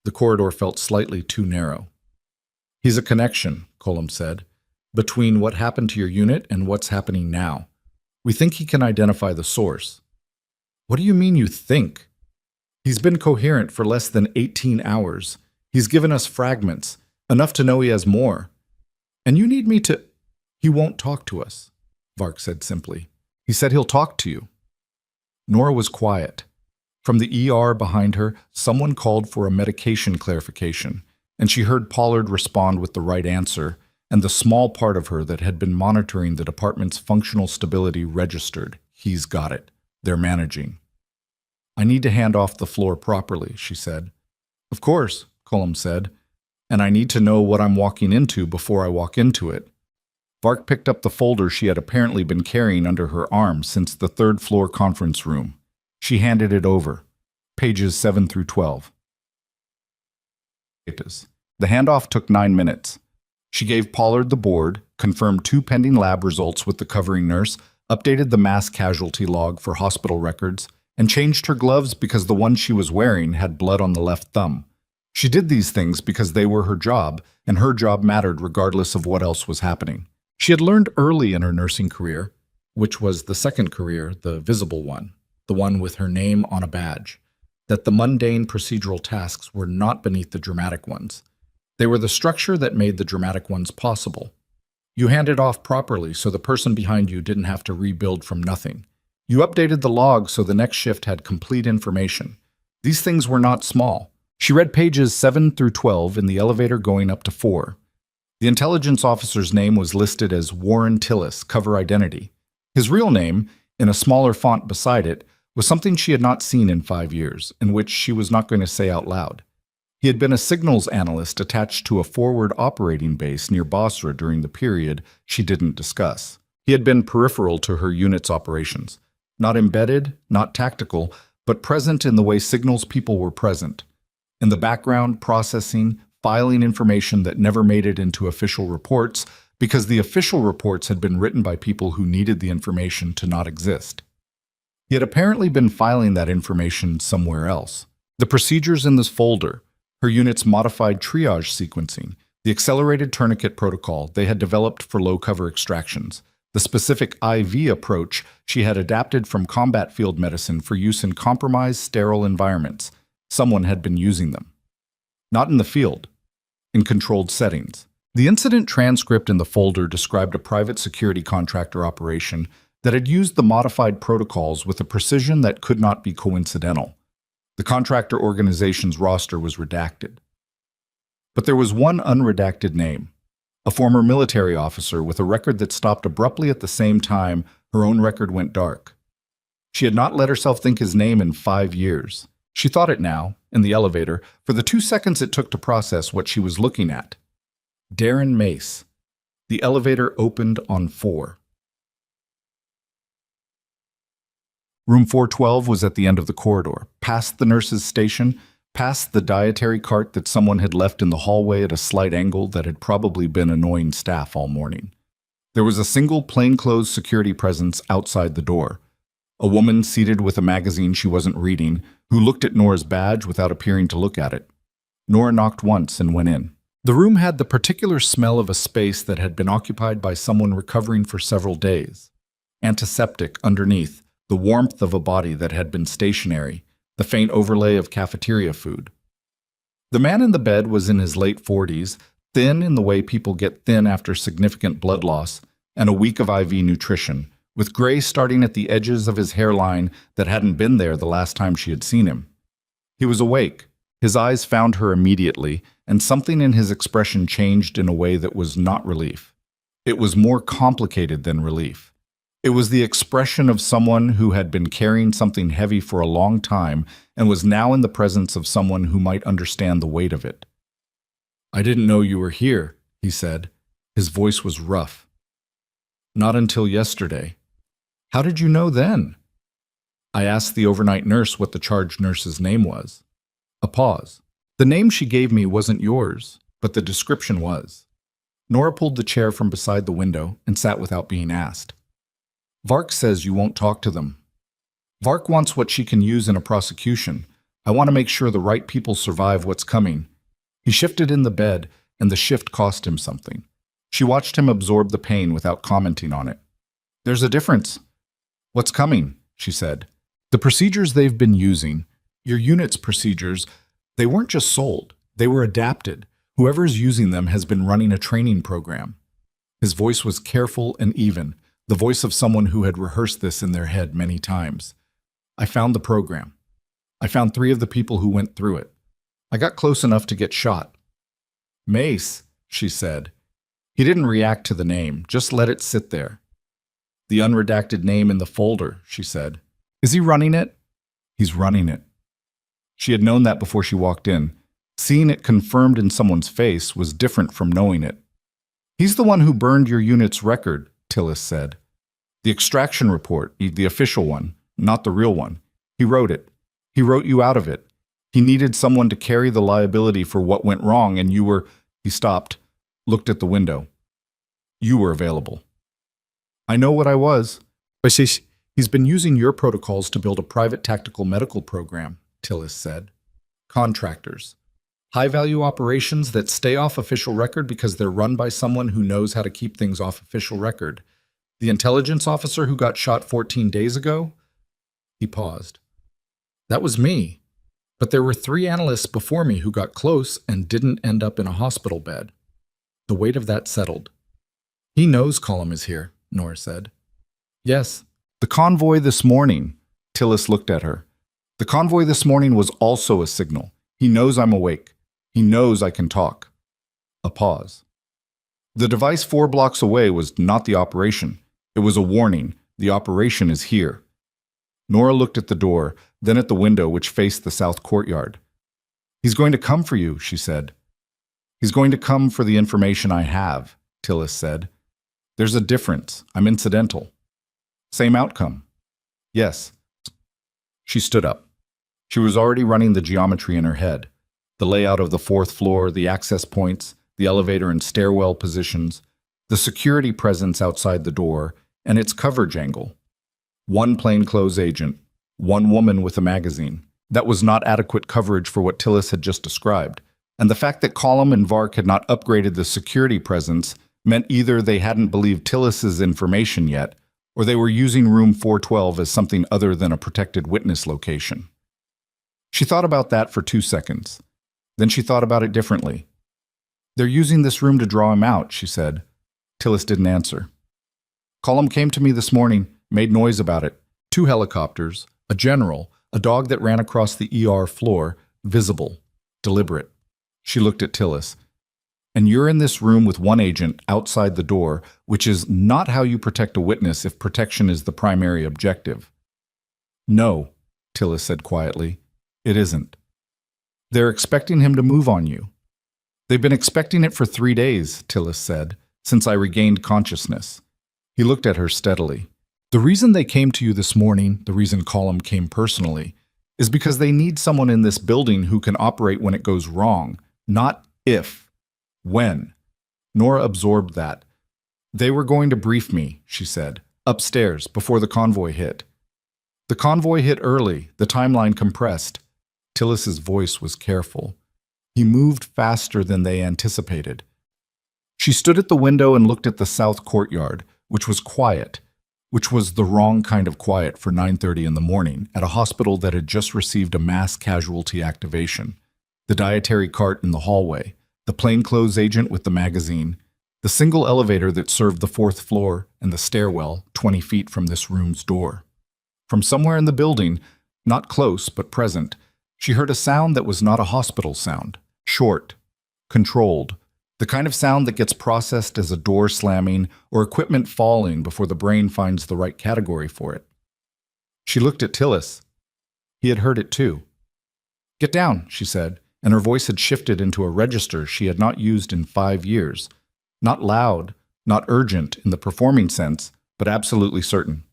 The corridor felt slightly too narrow. "He's a connection," Colum said. between what happened to your unit and what's happening now. We think he can identify the source. What do you mean you think? He's been coherent for less than 18 hours. He's given us fragments, enough to know he has more. And you need me to... He won't talk to us, Vark said simply. He said he'll talk to you. Nora was quiet. From the ER behind her, someone called for a medication clarification, and she heard Pollard respond with the right answer, and the small part of her that had been monitoring the department's functional stability registered. He's got it. They're managing. I need to hand off the floor properly, she said. Of course, Cullum said, and I need to know what I'm walking into before I walk into it. Vark picked up the folder she had apparently been carrying under her arm since the third-floor conference room. She handed it over. Pages 7 through 12. The handoff took 9 minutes. She gave Pollard the board, confirmed 2 pending lab results with the covering nurse, updated the mass casualty log for hospital records, and changed her gloves because the one she was wearing had blood on the left thumb. She did these things because they were her job, and her job mattered regardless of what else was happening. She had learned early in her nursing career, which was the second career, the visible one, the one with her name on a badge, that the mundane procedural tasks were not beneath the dramatic ones. They were the structure that made the dramatic ones possible. You handed off properly so the person behind you didn't have to rebuild from nothing. You updated the log so the next shift had complete information. These things were not small. She read pages 7 through 12 in the elevator going up to 4. The intelligence officer's name was listed as Warren Tillis, cover identity. His real name, in a smaller font beside it, was something she had not seen in 5 years, and which she was not going to say out loud. He had been a signals analyst attached to a forward operating base near Basra during the period she didn't discuss. He had been peripheral to her unit's operations, not embedded, not tactical, but present in the way signals people were present. In the background, processing, filing information that never made it into official reports because the official reports had been written by people who needed the information to not exist. He had apparently been filing that information somewhere else. The procedures in this folder, her unit's modified triage sequencing, the accelerated tourniquet protocol they had developed for low-cover extractions, the specific IV approach she had adapted from combat field medicine for use in compromised, sterile environments. Someone had been using them. Not in the field, in controlled settings. The incident transcript in the folder described a private security contractor operation that had used the modified protocols with a precision that could not be coincidental. The contractor organization's roster was redacted. But there was one unredacted name, a former military officer with a record that stopped abruptly at the same time her own record went dark. She had not let herself think his name in 5 years. She thought it now, in the elevator, for the 2 seconds it took to process what she was looking at. Darren Mace. The elevator opened on 4. Room 412 was at the end of the corridor, past the nurse's station, past the dietary cart that someone had left in the hallway at a slight angle that had probably been annoying staff all morning. There was a single plainclothes security presence outside the door. A woman seated with a magazine she wasn't reading, who looked at Nora's badge without appearing to look at it. Nora knocked once and went in. The room had the particular smell of a space that had been occupied by someone recovering for several days. Antiseptic underneath, the warmth of a body that had been stationary, the faint overlay of cafeteria food. The man in the bed was in his late 40s, thin in the way people get thin after significant blood loss, and a week of IV nutrition, with gray starting at the edges of his hairline that hadn't been there the last time she had seen him. He was awake. His eyes found her immediately, and something in his expression changed in a way that was not relief. It was more complicated than relief. It was the expression of someone who had been carrying something heavy for a long time and was now in the presence of someone who might understand the weight of it. "I didn't know you were here," he said. His voice was rough. "Not until yesterday." "How did you know then?" "I asked the overnight nurse what the charge nurse's name was." A pause. "The name she gave me wasn't yours, but the description was." Nora pulled the chair from beside the window and sat without being asked. "Vark says you won't talk to them. Vark wants what she can use in a prosecution. I want to make sure the right people survive what's coming." He shifted in the bed, and the shift cost him something. She watched him absorb the pain without commenting on it. There's a difference. What's coming? She said. The procedures they've been using, your unit's procedures, they weren't just sold. They were adapted. Whoever's using them has been running a training program. His voice was careful and even, the voice of someone who had rehearsed this in their head many times. I found the program. I found 3 of the people who went through it. I got close enough to get shot. Mace, she said. He didn't react to the name, just let it sit there. The unredacted name in the folder, she said. Is he running it? He's running it. She had known that before she walked in. Seeing it confirmed in someone's face was different from knowing it. He's the one who burned your unit's record, Tillis said. The extraction report, the official one, not the real one. He wrote it. He wrote you out of it. He needed someone to carry the liability for what went wrong, and you were... He stopped, looked at the window. You were available. I know what I was. But he's been using your protocols to build a private tactical medical program, Tillis said. Contractors. High-value operations that stay off official record because they're run by someone who knows how to keep things off official record. The intelligence officer who got shot 14 days ago? He paused. That was me. But there were 3 analysts before me who got close and didn't end up in a hospital bed. The weight of that settled. He knows Colum is here, Nora said. Yes. The convoy this morning. Tillis looked at her. The convoy this morning was also a signal. He knows I'm awake. He knows I can talk. A pause. The device 4 blocks away was not the operation. It was a warning. The operation is here. Nora looked at the door, then at the window which faced the south courtyard. He's going to come for you, she said. He's going to come for the information I have, Tillis said. There's a difference. I'm incidental. Same outcome. Yes. She stood up. She was already running the geometry in her head. The layout of the 4th floor, the access points, the elevator and stairwell positions, the security presence outside the door, and its coverage angle. 1 plainclothes agent, 1 woman with a magazine. That was not adequate coverage for what Tillis had just described. And the fact that Colum and Vark had not upgraded the security presence meant either they hadn't believed Tillis's information yet, or they were using room 412 as something other than a protected witness location. She thought about that for 2 seconds. Then she thought about it differently. They're using this room to draw him out, she said. Tillis didn't answer. Colum came to me this morning, made noise about it. 2 helicopters, a general, a dog that ran across the ER floor, visible, deliberate. She looked at Tillis. And you're in this room with 1 agent outside the door, which is not how you protect a witness if protection is the primary objective. No, Tillis said quietly. It isn't. They're expecting him to move on you. They've been expecting it for 3 days, Tillis said, since I regained consciousness. He looked at her steadily. The reason they came to you this morning, the reason Colum came personally, is because they need someone in this building who can operate when it goes wrong, not if, when. Nora absorbed that. They were going to brief me, she said, upstairs, before the convoy hit. The convoy hit early, the timeline compressed. Tillis's voice was careful. He moved faster than they anticipated. She stood at the window and looked at the south courtyard, which was quiet, which was the wrong kind of quiet for 9:30 in the morning at a hospital that had just received a mass casualty activation. The dietary cart in the hallway, the plainclothes agent with the magazine, the single elevator that served the 4th floor, and the stairwell 20 feet from this room's door. From somewhere in the building, not close but present, she heard a sound that was not a hospital sound. Short, controlled, the kind of sound that gets processed as a door slamming or equipment falling before the brain finds the right category for it. She looked at Tillis. He had heard it too. Get down, she said, and her voice had shifted into a register she had not used in 5 years. Not loud, not urgent in the performing sense, but absolutely certain.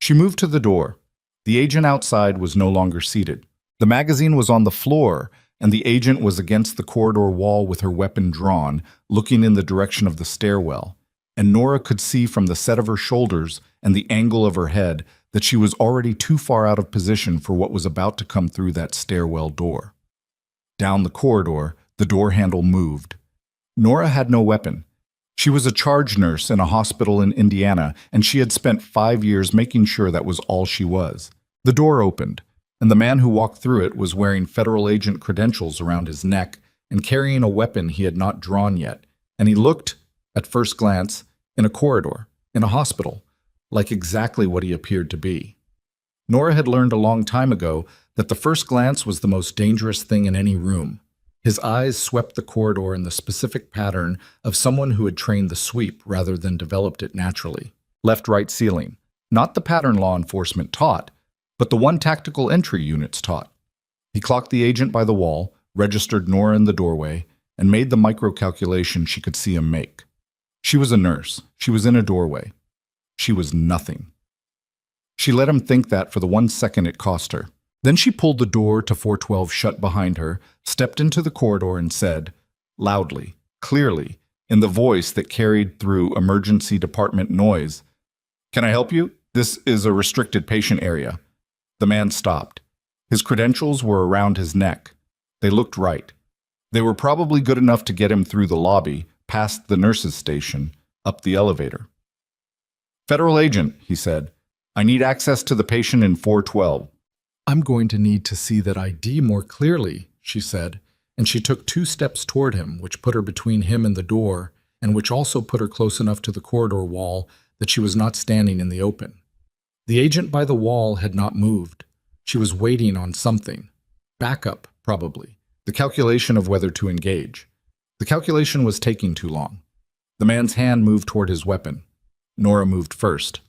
She moved to the door. The agent outside was no longer seated. The magazine was on the floor, and the agent was against the corridor wall with her weapon drawn, looking in the direction of the stairwell, and Nora could see from the set of her shoulders and the angle of her head that she was already too far out of position for what was about to come through that stairwell door. Down the corridor, the door handle moved. Nora had no weapon. She was a charge nurse in a hospital in Indiana, and she had spent 5 years making sure that was all she was. The door opened, and the man who walked through it was wearing federal agent credentials around his neck and carrying a weapon he had not drawn yet, and he looked, at first glance, in a corridor, in a hospital, like exactly what he appeared to be. Nora had learned a long time ago that the first glance was the most dangerous thing in any room. His eyes swept the corridor in the specific pattern of someone who had trained the sweep rather than developed it naturally. Left-right ceiling, not the pattern law enforcement taught, but the one tactical entry units taught. He clocked the agent by the wall, registered Nora in the doorway, and made the micro-calculation she could see him make. She was a nurse. She was in a doorway. She was nothing. She let him think that for the 1 second it cost her. Then she pulled the door to 412 shut behind her, stepped into the corridor and said, loudly, clearly, in the voice that carried through emergency department noise, "Can I help you? This is a restricted patient area." The man stopped. His credentials were around his neck. They looked right. They were probably good enough to get him through the lobby, past the nurse's station, up the elevator. "Federal agent," he said, "I need access to the patient in 412. "I'm going to need to see that ID more clearly," she said, and she took 2 steps toward him, which put her between him and the door, and which also put her close enough to the corridor wall that she was not standing in the open. The agent by the wall had not moved. She was waiting on something. Backup, probably. The calculation of whether to engage. The calculation was taking too long. The man's hand moved toward his weapon. Nora moved first,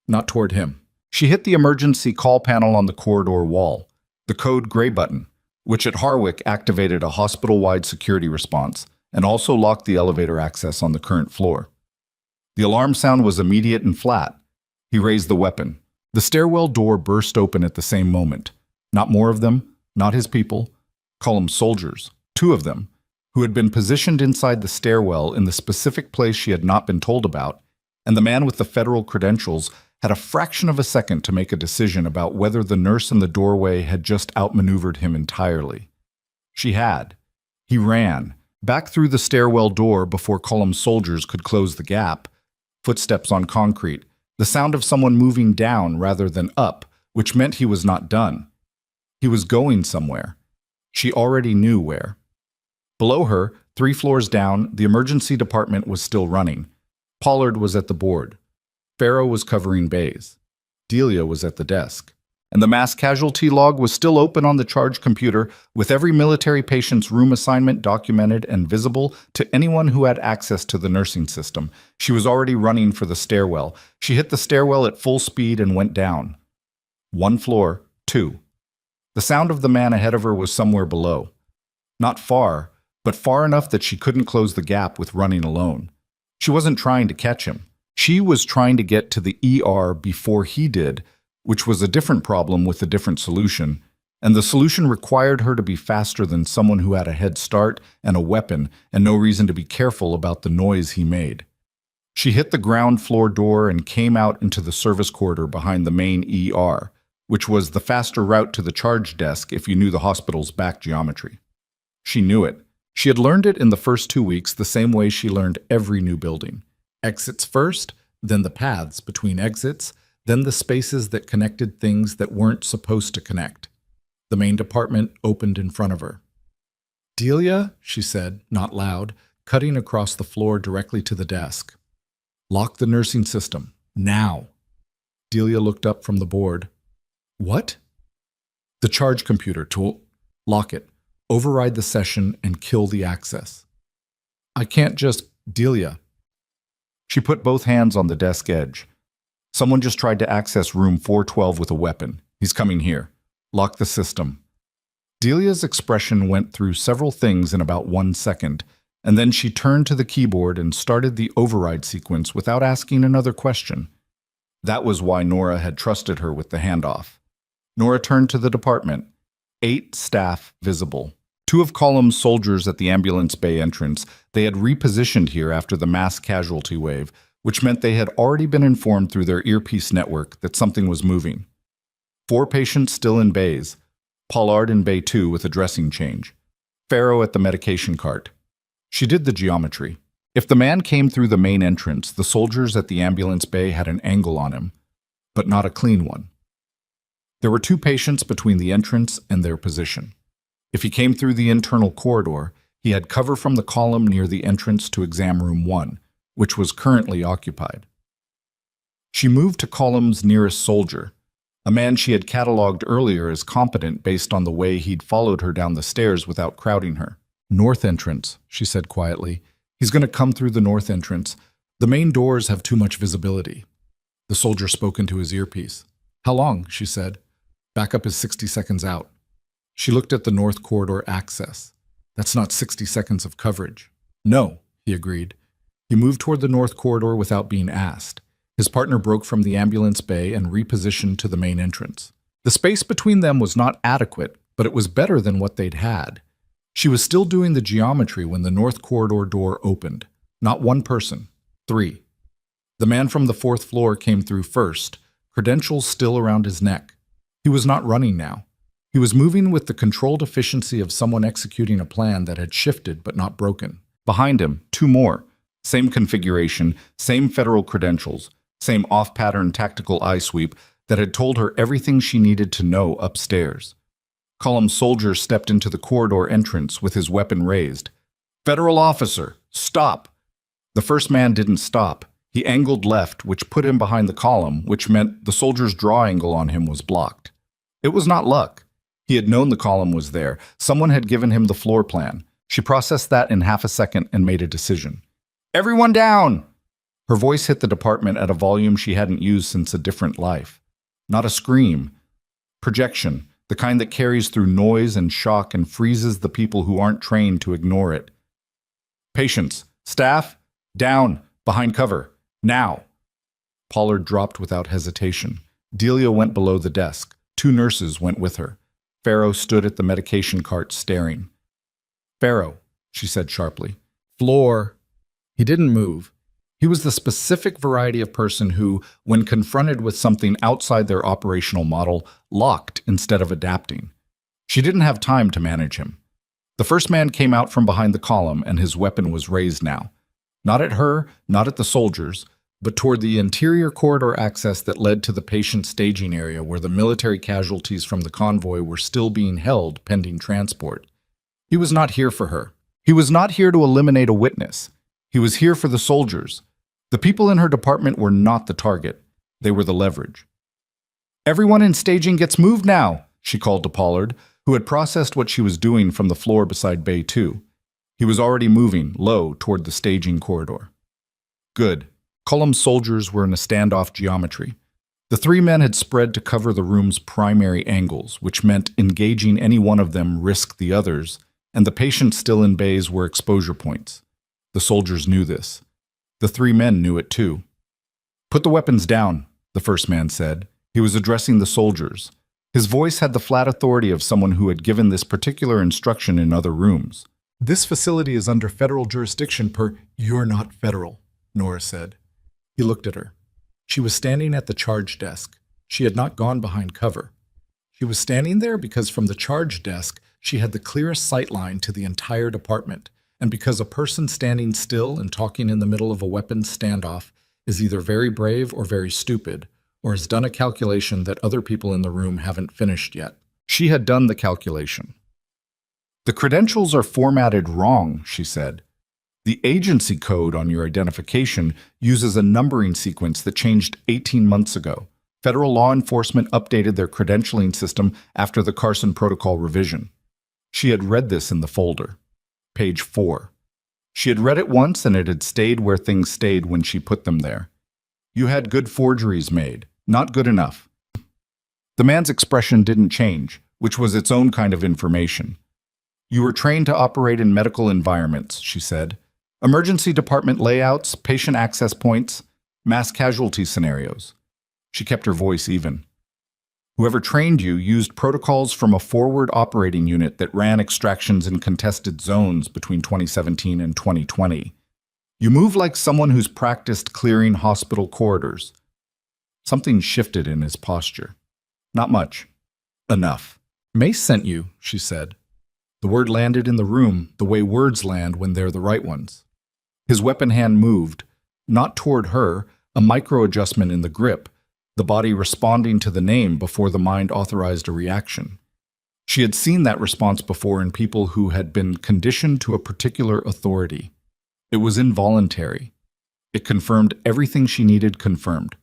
not toward him. She hit the emergency call panel on the corridor wall, the code gray button, which at Harwick activated a hospital-wide security response and also locked the elevator access on the current floor. The alarm sound was immediate and flat. He raised the weapon. The stairwell door burst open at the same moment. Not more of them, not his people. Call them soldiers, 2 of them, who had been positioned inside the stairwell in the specific place she had not been told about, and the man with the federal credentials had a fraction of a second to make a decision about whether the nurse in the doorway had just outmaneuvered him entirely. She had. He ran, back through the stairwell door before column soldiers could close the gap. Footsteps on concrete, the sound of someone moving down rather than up, which meant he was not done. He was going somewhere. She already knew where. Below her, 3 floors down, the emergency department was still running. Pollard was at the board. Farrow was covering bays. Delia was at the desk. And the mass casualty log was still open on the charge computer, with every military patient's room assignment documented and visible to anyone who had access to the nursing system. She was already running for the stairwell. She hit the stairwell at full speed and went down. 1 floor, 2. The sound of the man ahead of her was somewhere below. Not far, but far enough that she couldn't close the gap with running alone. She wasn't trying to catch him. She was trying to get to the ER before he did, which was a different problem with a different solution, and the solution required her to be faster than someone who had a head start and a weapon and no reason to be careful about the noise he made. She hit the ground floor door and came out into the service corridor behind the main ER, which was the faster route to the charge desk if you knew the hospital's back geometry. She knew it. She had learned it in the first 2 weeks the same way she learned every new building. Exits first, then the paths between exits, then the spaces that connected things that weren't supposed to connect. The main department opened in front of her. "Delia," she said, not loud, cutting across the floor directly to the desk. "Lock the nursing system. Now." Delia looked up from the board. "What?" "The charge computer tool. Lock it. Override the session and kill the access." "I can't just—" "Delia." She put both hands on the desk edge. "Someone just tried to access room 412 with a weapon. He's coming here. Lock the system." Delia's expression went through several things in about 1 second, and then she turned to the keyboard and started the override sequence without asking another question. That was why Nora had trusted her with the handoff. Nora turned to the department. 8 staff visible. 2 of column's soldiers at the ambulance bay entrance. They had repositioned here after the mass casualty wave, which meant they had already been informed through their earpiece network that something was moving. 4 patients still in bays. Pollard in bay 2 with a dressing change. Farrow at the medication cart. She did the geometry. If the man came through the main entrance, the soldiers at the ambulance bay had an angle on him, but not a clean one. There were 2 patients between the entrance and their position. If he came through the internal corridor, he had cover from the column near the entrance to exam room 1, which was currently occupied. She moved to column's nearest soldier, a man she had catalogued earlier as competent based on the way he'd followed her down the stairs without crowding her. "North entrance," she said quietly. "He's going to come through the north entrance. The main doors have too much visibility." The soldier spoke into his earpiece. "How long?" she said. "Backup is 60 seconds out." She looked at the north corridor access. "That's not 60 seconds of coverage." "No," he agreed. He moved toward the north corridor without being asked. His partner broke from the ambulance bay and repositioned to the main entrance. The space between them was not adequate, but it was better than what they'd had. She was still doing the geometry when the north corridor door opened. Not 1 person, 3. The man from the 4th floor came through first, credentials still around his neck. He was not running now. He was moving with the controlled efficiency of someone executing a plan that had shifted but not broken. Behind him, 2 more. Same configuration, same federal credentials, same off-pattern tactical eye sweep that had told her everything she needed to know upstairs. Column soldier stepped into the corridor entrance with his weapon raised. "Federal officer, stop!" The first man didn't stop. He angled left, which put him behind the column, which meant the soldier's draw angle on him was blocked. It was not luck. He had known the column was there. Someone had given him the floor plan. She processed that in half a second and made a decision. "Everyone down!" Her voice hit the department at a volume she hadn't used since a different life. Not a scream. Projection, the kind that carries through noise and shock and freezes the people who aren't trained to ignore it. "Patients, staff, down, behind cover, now!" Pollard dropped without hesitation. Delia went below the desk. 2 nurses went with her. Farrow stood at the medication cart staring. "Farrow," she said sharply. "Floor." He didn't move. He was the specific variety of person who, when confronted with something outside their operational model, locked instead of adapting. She didn't have time to manage him. The first man came out from behind the column, and his weapon was raised now. Not at her, not at the soldiers, but toward the interior corridor access that led to the patient staging area where the military casualties from the convoy were still being held pending transport. He was not here for her. He was not here to eliminate a witness. He was here for the soldiers. The people in her department were not the target. They were the leverage. "Everyone in staging gets moved now," she called to Pollard, who had processed what she was doing from the floor beside Bay 2. He was already moving, low, toward the staging corridor. Good. Column soldiers were in a standoff geometry. The 3 men had spread to cover the room's primary angles, which meant engaging any one of them risked the others, and the patients still in bays were exposure points. The soldiers knew this. The 3 men knew it too. "Put the weapons down," the first man said. He was addressing the soldiers. His voice had the flat authority of someone who had given this particular instruction in other rooms. "This facility is under federal jurisdiction per—" "You're not federal," Nora said. He looked at her. She was standing at the charge desk. She had not gone behind cover. She was standing there because from the charge desk, she had the clearest sight line to the entire department, and because a person standing still and talking in the middle of a weapons standoff is either very brave or very stupid, or has done a calculation that other people in the room haven't finished yet. She had done the calculation. "The credentials are formatted wrong," she said. "The agency code on your identification uses a numbering sequence that changed 18 months ago. Federal law enforcement updated their credentialing system after the Carson Protocol revision." She had read this in the folder. Page 4. She had read it once and it had stayed where things stayed when she put them there. "You had good forgeries made. Not good enough." The man's expression didn't change, which was its own kind of information. "You were trained to operate in medical environments," she said. "Emergency department layouts, patient access points, mass casualty scenarios." She kept her voice even. "Whoever trained you used protocols from a forward operating unit that ran extractions in contested zones between 2017 and 2020. You move like someone who's practiced clearing hospital corridors." Something shifted in his posture. "Not much. Enough." "Mace sent you," she said. The word landed in the room the way words land when they're the right ones. His weapon hand moved, not toward her, a micro-adjustment in the grip, the body responding to the name before the mind authorized a reaction. She had seen that response before in people who had been conditioned to a particular authority. It was involuntary. It confirmed everything she needed confirmed.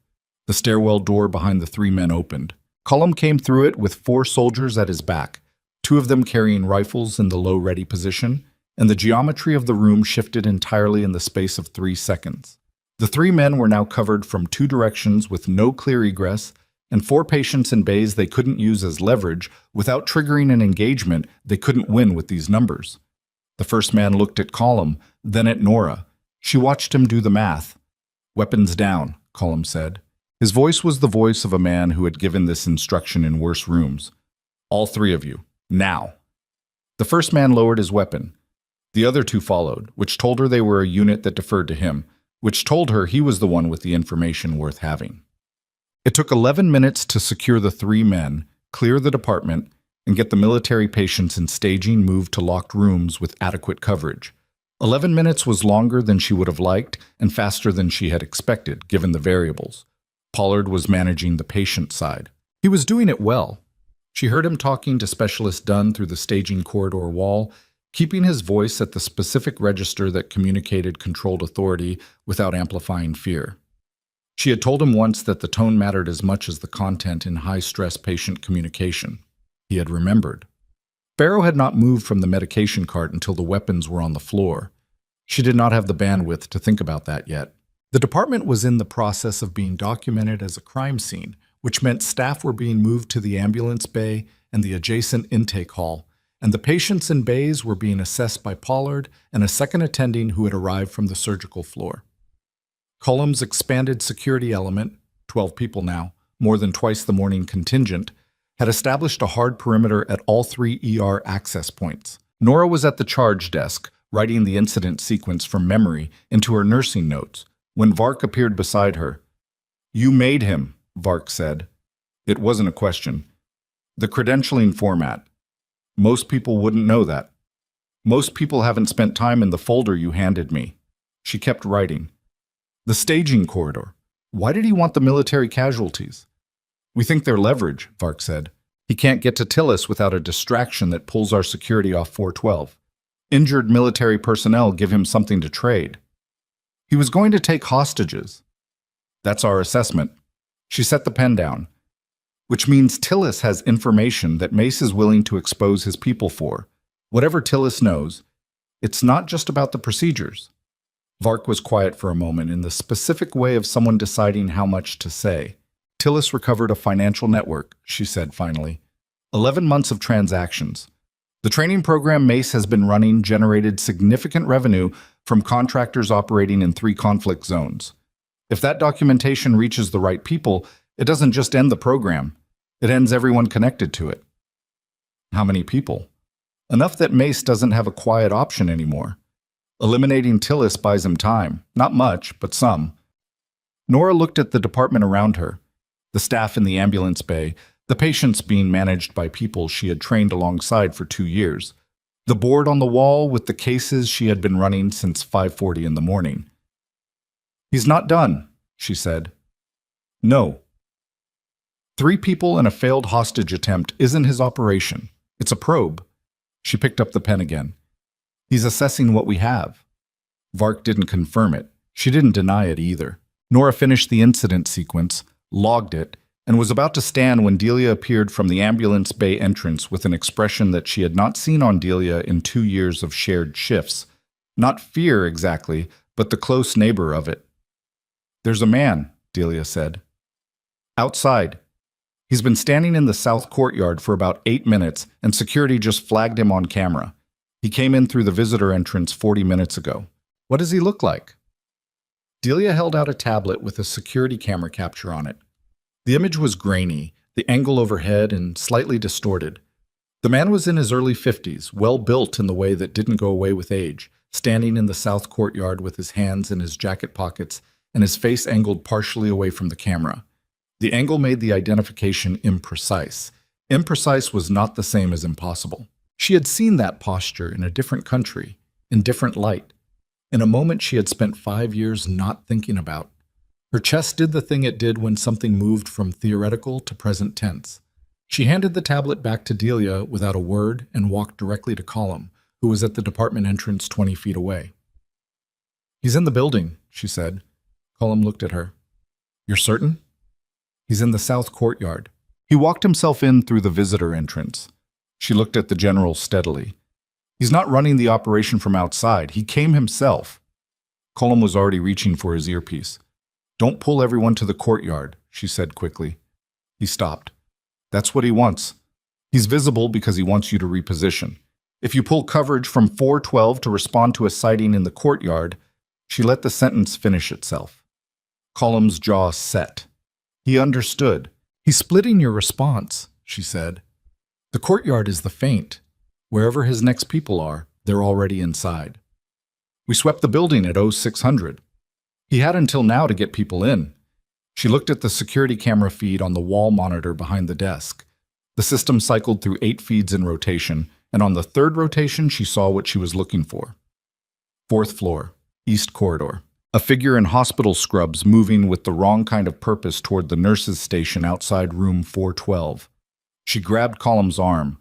The stairwell door behind the three men opened. Colum came through it with 4 soldiers at his back, 2 of them carrying rifles in the low ready position, and the geometry of the room shifted entirely in the space of 3 seconds. The 3 men were now covered from 2 directions with no clear egress, and 4 patients in bays they couldn't use as leverage. Without triggering an engagement, they couldn't win with these numbers. The first man looked at Colum, then at Nora. She watched him do the math. "Weapons down," Colum said. His voice was the voice of a man who had given this instruction in worse rooms. "All 3 of you, now." The first man lowered his weapon. The other 2 followed, which told her they were a unit that deferred to him, which told her he was the one with the information worth having. It took 11 minutes to secure the 3 men, clear the department, and get the military patients in staging moved to locked rooms with adequate coverage. 11 minutes was longer than she would have liked and faster than she had expected, given the variables. Pollard was managing the patient side. He was doing it well. She heard him talking to Specialist Dunn through the staging corridor wall, keeping his voice at the specific register that communicated controlled authority without amplifying fear. She had told him once that the tone mattered as much as the content in high-stress patient communication. He had remembered. Barrow had not moved from the medication cart until the weapons were on the floor. She did not have the bandwidth to think about that yet. The department was in the process of being documented as a crime scene, which meant staff were being moved to the ambulance bay and the adjacent intake hall, and the patients in bays were being assessed by Pollard and a second attending who had arrived from the surgical floor. Colum's expanded security element, 12 people now, more than twice the morning contingent, had established a hard perimeter at all 3 ER access points. Nora was at the charge desk, writing the incident sequence from memory into her nursing notes, when Vark appeared beside her. "You made him," Vark said. It wasn't a question. "The credentialing format. Most people wouldn't know that. Most people haven't spent time in the folder you handed me." She kept writing. "The staging corridor. Why did he want the military casualties?" "We think they're leverage," Vark said. "He can't get to Tillis without a distraction that pulls our security off 412. Injured military personnel give him something to trade. He was going to take hostages. That's our assessment." She set the pen down. "Which means Tillis has information that Mace is willing to expose his people for. Whatever Tillis knows, it's not just about the procedures." Vark was quiet for a moment in the specific way of someone deciding how much to say. "Tillis recovered a financial network," she said finally. 11 months of transactions. The training program Mace has been running generated significant revenue from contractors operating in 3 conflict zones. If that documentation reaches the right people, it doesn't just end the program. It ends everyone connected to it. How many people? Enough that Mace doesn't have a quiet option anymore. Eliminating Tillis buys him time. Not much, but some. Nora looked at the department around her. The staff in the ambulance bay, the patients being managed by people she had trained alongside for 2 years. The board on the wall with the cases she had been running since 5:40 in the morning. "He's not done," she said. "No. 3 people and a failed hostage attempt isn't his operation. It's a probe." She picked up the pen again. "He's assessing what we have." Vark didn't confirm it. She didn't deny it either. Nora finished the incident sequence, logged it, and was about to stand when Delia appeared from the ambulance bay entrance with an expression that she had not seen on Delia in 2 years of shared shifts. Not fear exactly, but the close neighbor of it. "There's a man," Delia said. "Outside. He's been standing in the south courtyard for about 8 minutes, and security just flagged him on camera. He came in through the visitor entrance 40 minutes ago. What does he look like?" Delia held out a tablet with a security camera capture on it. The image was grainy, the angle overhead, and slightly distorted. The man was in his early 50s, well built in the way that didn't go away with age, standing in the south courtyard with his hands in his jacket pockets and his face angled partially away from the camera. The angle made the identification imprecise. Imprecise was not the same as impossible. She had seen that posture in a different country, in different light. in a moment she had spent 5 years not thinking about. Her chest did the thing it did when something moved from theoretical to present tense. She handed the tablet back to Delia without a word and walked directly to Colum, who was at the department entrance 20 feet away. "He's in the building," she said. Colum looked at her. "You're certain?" "He's in the south courtyard." He walked himself in through the visitor entrance. She looked at the general steadily. "He's not running the operation from outside. He came himself." Colum was already reaching for his earpiece. "Don't pull everyone to the courtyard," she said quickly. He stopped. "That's what he wants. He's visible because he wants you to reposition. If you pull coverage from 412 to respond to a sighting in the courtyard," she let the sentence finish itself. Colum's jaw set. He understood. "He's splitting your response," she said. "The courtyard is the feint. Wherever his next people are, they're already inside. We swept the building at 0600. He had until now to get people in." She looked at the security camera feed on the wall monitor behind the desk. The system cycled through 8 feeds in rotation, and on the 3rd rotation she saw what she was looking for. 4th floor, east corridor. A figure in hospital scrubs moving with the wrong kind of purpose toward the nurse's station outside room 412. She grabbed Colum's arm.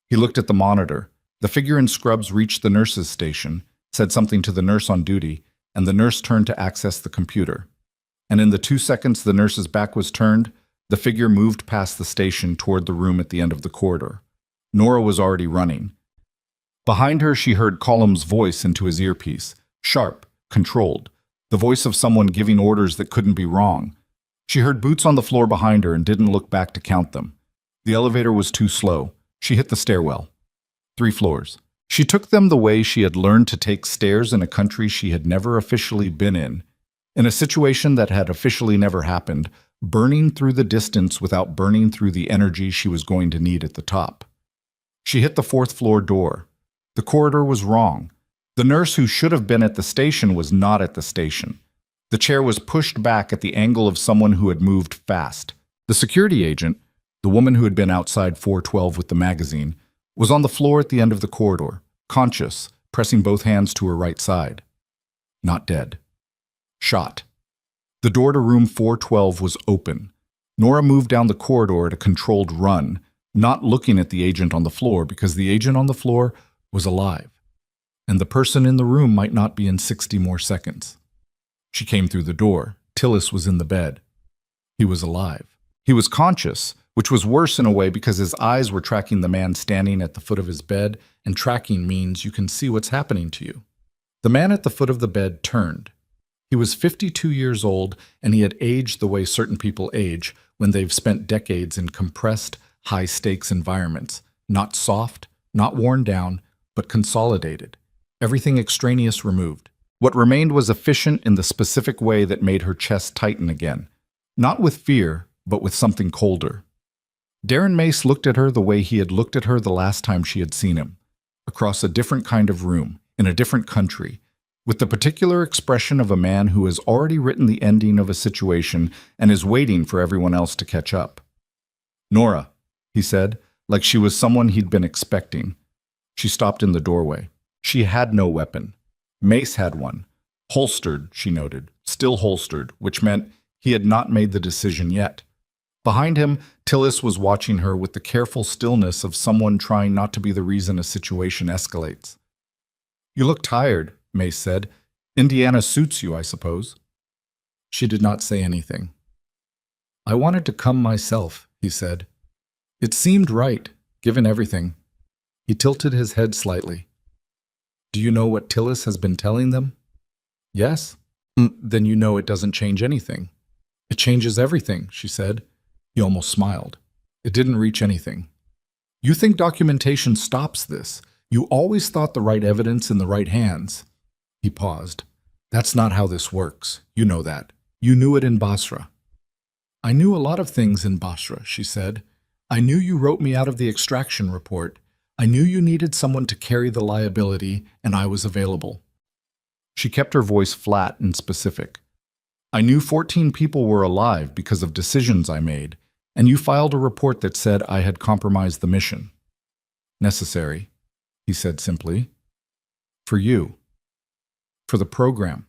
He looked at the monitor. The figure in scrubs reached the nurse's station, said something to the nurse on duty, and the nurse turned to access the computer. And in the 2 seconds the nurse's back was turned, the figure moved past the station toward the room at the end of the corridor. Nora was already running. Behind her she heard Colum's voice into his earpiece, sharp, controlled, the voice of someone giving orders that couldn't be wrong. She heard boots on the floor behind her and didn't look back to count them. The elevator was too slow. She hit the stairwell. 3 floors. She took them the way she had learned to take stairs in a country she had never officially been in a situation that had officially never happened, burning through the distance without burning through the energy she was going to need at the top. She hit the 4th floor door. The corridor was wrong. The nurse who should have been at the station was not at the station. The chair was pushed back at the angle of someone who had moved fast. The security agent, the woman who had been outside 412 with the magazine, was on the floor at the end of the corridor, conscious, pressing both hands to her right side. Not dead. Shot. The door to room 412 was open. Nora moved down the corridor at a controlled run, not looking at the agent on the floor because the agent on the floor was alive, and the person in the room might not be in 60 more seconds. She came through the door. Tillis was in the bed. He was alive. He was conscious, which was worse in a way because his eyes were tracking the man standing at the foot of his bed, and tracking means you can see what's happening to you. The man at the foot of the bed turned. He was 52 years old, and he had aged the way certain people age when they've spent decades in compressed, high-stakes environments, not soft, not worn down, but consolidated. Everything extraneous removed. What remained was efficient in the specific way that made her chest tighten again, not with fear, but with something colder. Darren Mace looked at her the way he had looked at her the last time she had seen him, across a different kind of room, in a different country, with the particular expression of a man who has already written the ending of a situation and is waiting for everyone else to catch up. "Nora," he said, like she was someone he'd been expecting. She stopped in the doorway. She had no weapon. Mace had one. Holstered, she noted, still holstered, which meant he had not made the decision yet. Behind him, Tillis was watching her with the careful stillness of someone trying not to be the reason a situation escalates. "You look tired," Mace said. "Indiana suits you, I suppose." She did not say anything. "I wanted to come myself," he said. "It seemed right, given everything." He tilted his head slightly. "Do you know what Tillis has been telling them?" "Yes." "Then you know it doesn't change anything." "It changes everything," she said. He almost smiled. "It didn't reach anything." "You think documentation stops this. You always thought the right evidence in the right hands." He paused. "That's not how this works. You know that. You knew it in Basra." "I knew a lot of things in Basra," she said. "I knew you wrote me out of the extraction report. I knew you needed someone to carry the liability, and I was available." She kept her voice flat and specific. "I knew 14 people were alive because of decisions I made, and you filed a report that said I had compromised the mission." "Necessary," he said simply. "For you." For the program.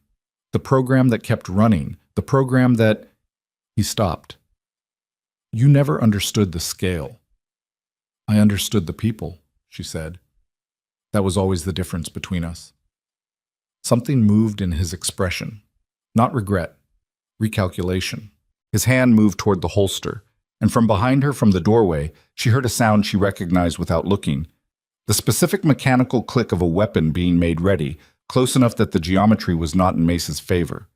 The program that kept running. The program that... He stopped. You never understood the scale. I understood the people, she said. That was always the difference between us. Something moved in his expression. Not regret. Recalculation. His hand moved toward the holster, and from behind her from the doorway, she heard a sound she recognized without looking. The specific mechanical click of a weapon being made ready, close enough that the geometry was not in Mace's favor.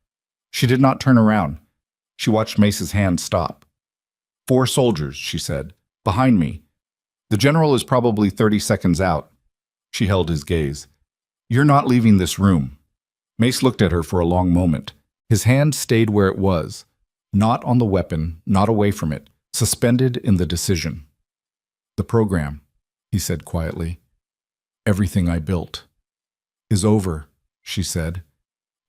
She did not turn around. She watched Mace's hand stop. 4 soldiers, she said. Behind me. The general is probably 30 seconds out. She held his gaze. You're not leaving this room. Mace looked at her for a long moment. His hand stayed where it was. Not on the weapon, not away from it, suspended in the decision. The program, he said quietly. Everything I built. Is over, she said.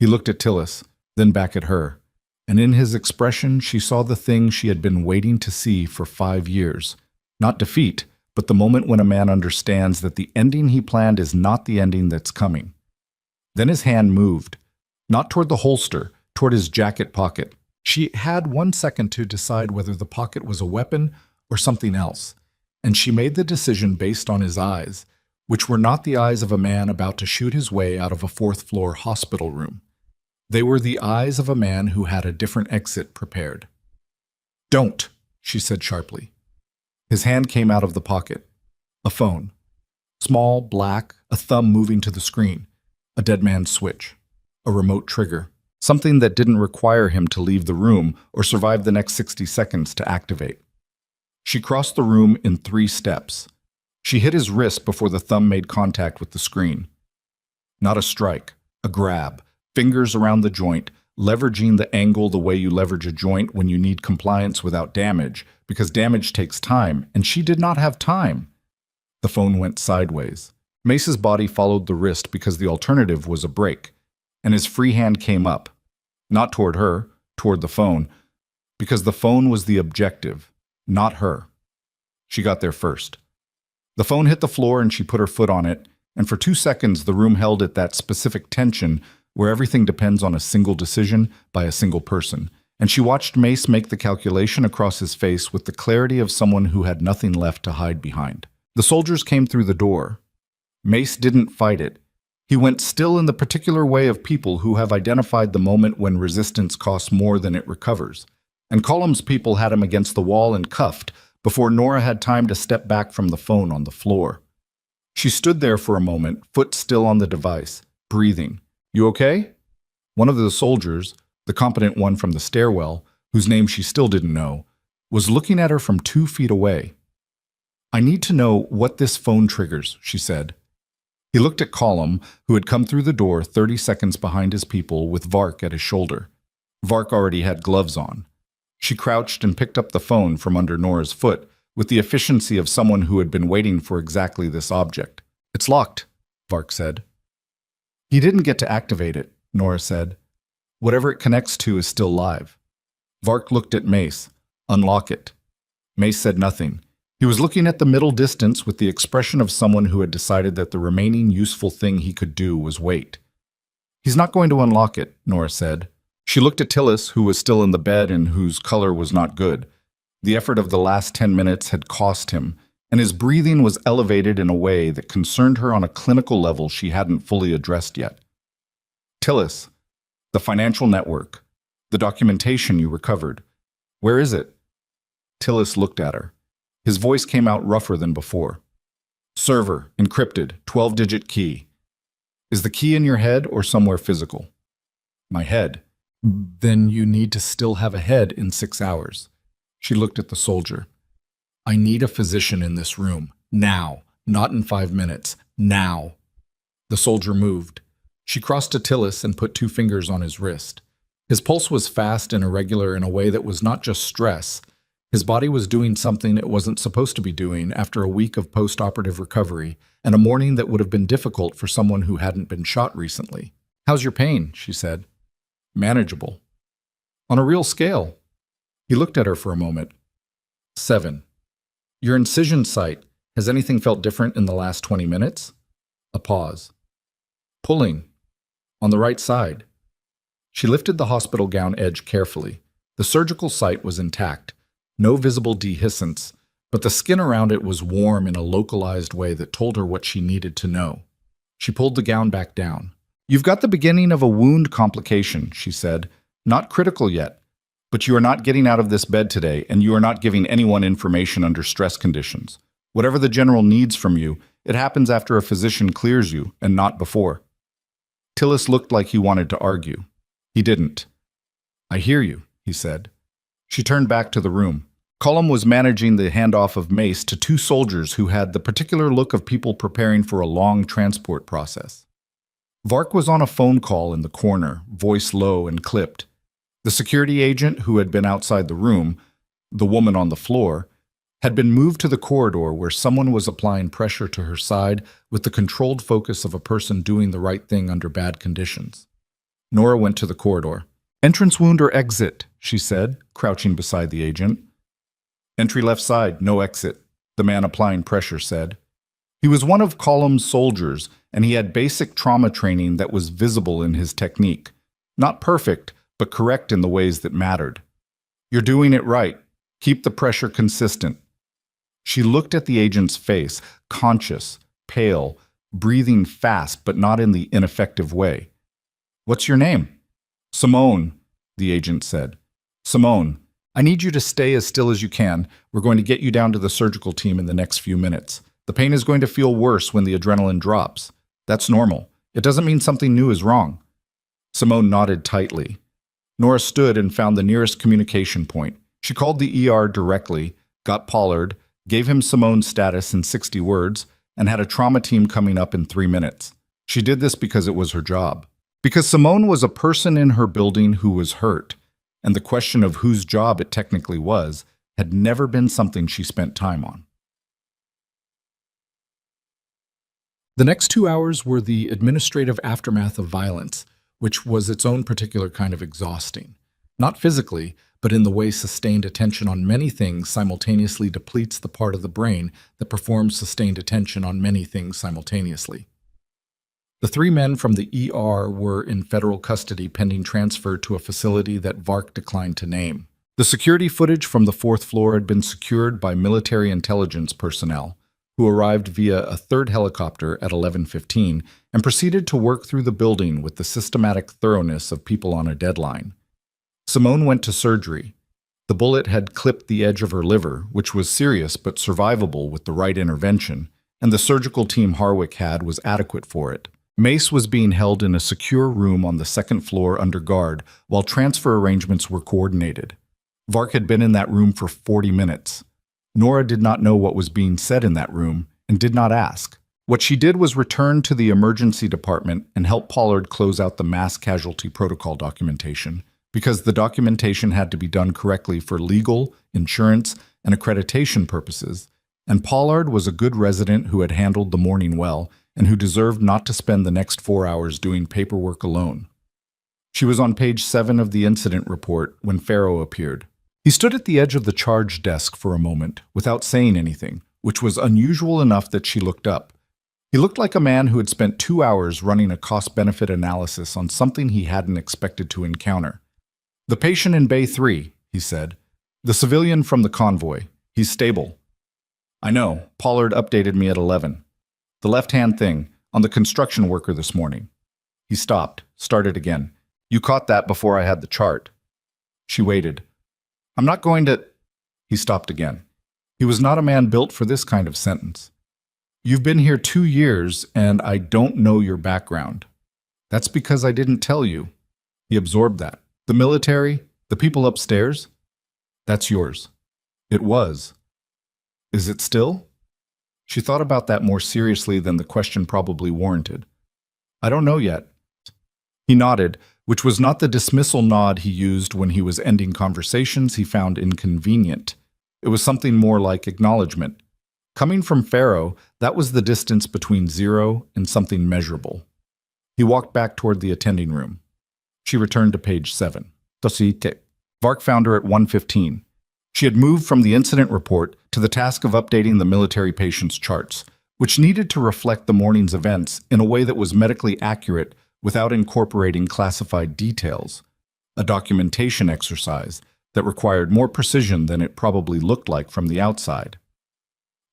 He looked at Tillis, then back at her, and in his expression she saw the thing she had been waiting to see for 5 years. Not defeat, but the moment when a man understands that the ending he planned is not the ending that's coming. Then his hand moved, not toward the holster, toward his jacket pocket. She had 1 second to decide whether the pocket was a weapon or something else, and she made the decision based on his eyes, which were not the eyes of a man about to shoot his way out of a 4th-floor hospital room. They were the eyes of a man who had a different exit prepared. Don't, she said sharply. His hand came out of the pocket. A phone. Small, black, a thumb moving to the screen. A dead man's switch. A remote trigger. Something that didn't require him to leave the room or survive the next 60 seconds to activate. She crossed the room in 3 steps. She hit his wrist before the thumb made contact with the screen. Not a strike, a grab, fingers around the joint, leveraging the angle the way you leverage a joint when you need compliance without damage, because damage takes time, and she did not have time. The phone went sideways. Mace's body followed the wrist because the alternative was a break, and his free hand came up, not toward her, toward the phone, because the phone was the objective, not her. She got there first. The phone hit the floor and she put her foot on it, and for 2 seconds the room held at that specific tension where everything depends on a single decision by a single person, and she watched Mace make the calculation across his face with the clarity of someone who had nothing left to hide behind. The soldiers came through the door. Mace didn't fight it. He went still in the particular way of people who have identified the moment when resistance costs more than it recovers, and Column's people had him against the wall and cuffed before Nora had time to step back from the phone on the floor. She stood there for a moment, foot still on the device, breathing. You okay? One of the soldiers, the competent one from the stairwell, whose name she still didn't know, was looking at her from 2 feet away. I need to know what this phone triggers, she said. He looked at Column, who had come through the door 30 seconds behind his people with Vark at his shoulder. Vark already had gloves on. She crouched and picked up the phone from under Nora's foot with the efficiency of someone who had been waiting for exactly this object. It's locked, Vark said. He didn't get to activate it, Nora said. Whatever it connects to is still live. Vark looked at Mace. Unlock it. Mace said nothing. He was looking at the middle distance with the expression of someone who had decided that the remaining useful thing he could do was wait. He's not going to unlock it, Nora said. She looked at Tillis, who was still in the bed and whose color was not good. The effort of the last 10 minutes had cost him, and his breathing was elevated in a way that concerned her on a clinical level she hadn't fully addressed yet. Tillis, the financial network, the documentation you recovered. Where is it? Tillis looked at her. His voice came out rougher than before. Server, encrypted, 12-digit key. Is the key in your head or somewhere physical? My head. Then you need to still have a head in 6 hours. She looked at the soldier. I need a physician in this room. Now. Not in 5 minutes. Now. The soldier moved. She crossed to Tillis and put 2 fingers on his wrist. His pulse was fast and irregular in a way that was not just stress. His body was doing something it wasn't supposed to be doing after a week of post-operative recovery and a morning that would have been difficult for someone who hadn't been shot recently. How's your pain? She said. Manageable. On a real scale. He looked at her for a moment. 7. Your incision site. Has anything felt different in the last 20 minutes? A pause. Pulling. On the right side. She lifted the hospital gown edge carefully. The surgical site was intact, no visible dehiscence, but the skin around it was warm in a localized way that told her what she needed to know. She pulled the gown back down. "You've got the beginning of a wound complication," she said. "Not critical yet, but you are not getting out of this bed today, and you are not giving anyone information under stress conditions. Whatever the general needs from you, it happens after a physician clears you, and not before." Tillis looked like he wanted to argue. He didn't. "I hear you," he said. She turned back to the room. Cullum was managing the handoff of mace to two soldiers who had the particular look of people preparing for a long transport process. Vark was on a phone call in the corner, voice low and clipped. The security agent who had been outside the room, the woman on the floor, had been moved to the corridor where someone was applying pressure to her side with the controlled focus of a person doing the right thing under bad conditions. Nora went to the corridor. "Entrance wound or exit?" she said, crouching beside the agent. "Entry left side, no exit," the man applying pressure said. He was one of Cullum's soldiers, and he had basic trauma training that was visible in his technique. Not perfect, but correct in the ways that mattered. "You're doing it right. Keep the pressure consistent." She looked at the agent's face, conscious, pale, breathing fast but not in the ineffective way. "What's your name?" "Simone," the agent said. "Simone, I need you to stay as still as you can. We're going to get you down to the surgical team in the next few minutes. The pain is going to feel worse when the adrenaline drops. That's normal. It doesn't mean something new is wrong." Simone nodded tightly. Nora stood and found the nearest communication point. She called the ER directly, got Pollard, gave him Simone's status in 60 words, and had a trauma team coming up in 3 minutes. She did this because it was her job. Because Simone was a person in her building who was hurt, and the question of whose job it technically was had never been something she spent time on. The next 2 hours were the administrative aftermath of violence, which was its own particular kind of exhausting. Not physically, but in the way sustained attention on many things simultaneously depletes the part of the brain that performs sustained attention on many things simultaneously. The 3 men from the ER were in federal custody pending transfer to a facility that Vark declined to name. The security footage from the 4th floor had been secured by military intelligence personnel, who arrived via a 3rd helicopter at 11:15 and proceeded to work through the building with the systematic thoroughness of people on a deadline. Simone went to surgery. The bullet had clipped the edge of her liver, which was serious but survivable with the right intervention, and the surgical team Harwick had was adequate for it. Mace was being held in a secure room on the 2nd floor under guard while transfer arrangements were coordinated. Vark had been in that room for 40 minutes. Nora did not know what was being said in that room and did not ask. What she did was return to the emergency department and help Pollard close out the mass casualty protocol documentation, because the documentation had to be done correctly for legal, insurance, and accreditation purposes, and Pollard was a good resident who had handled the morning well and who deserved not to spend the next 4 hours doing paperwork alone. She was on page 7 of the incident report when Farrow appeared. He stood at the edge of the charge desk for a moment without saying anything, which was unusual enough that she looked up. He looked like a man who had spent 2 hours running a cost-benefit analysis on something he hadn't expected to encounter. "The patient in Bay 3, he said. "The civilian from the convoy. He's stable." "I know. Pollard updated me at 11. The left-hand thing, on the construction worker this morning." He stopped, started again. "You caught that before I had the chart." She waited. "I'm not going to—" He stopped again. He was not a man built for this kind of sentence. "You've been here 2 years, and I don't know your background." "That's because I didn't tell you." He absorbed that. "The military, the people upstairs, that's yours." It was. Is it still? She thought about that more seriously than the question probably warranted. "I don't know yet." He nodded, which was not the dismissal nod he used when he was ending conversations he found inconvenient. It was something more like acknowledgement. Coming from Farrow, that was the distance between 0 and something measurable. He walked back toward the attending room. She returned to page 7. Vark found her at 1:15. She had moved from the incident report to the task of updating the military patient's charts, which needed to reflect the morning's events in a way that was medically accurate without incorporating classified details, a documentation exercise that required more precision than it probably looked like from the outside.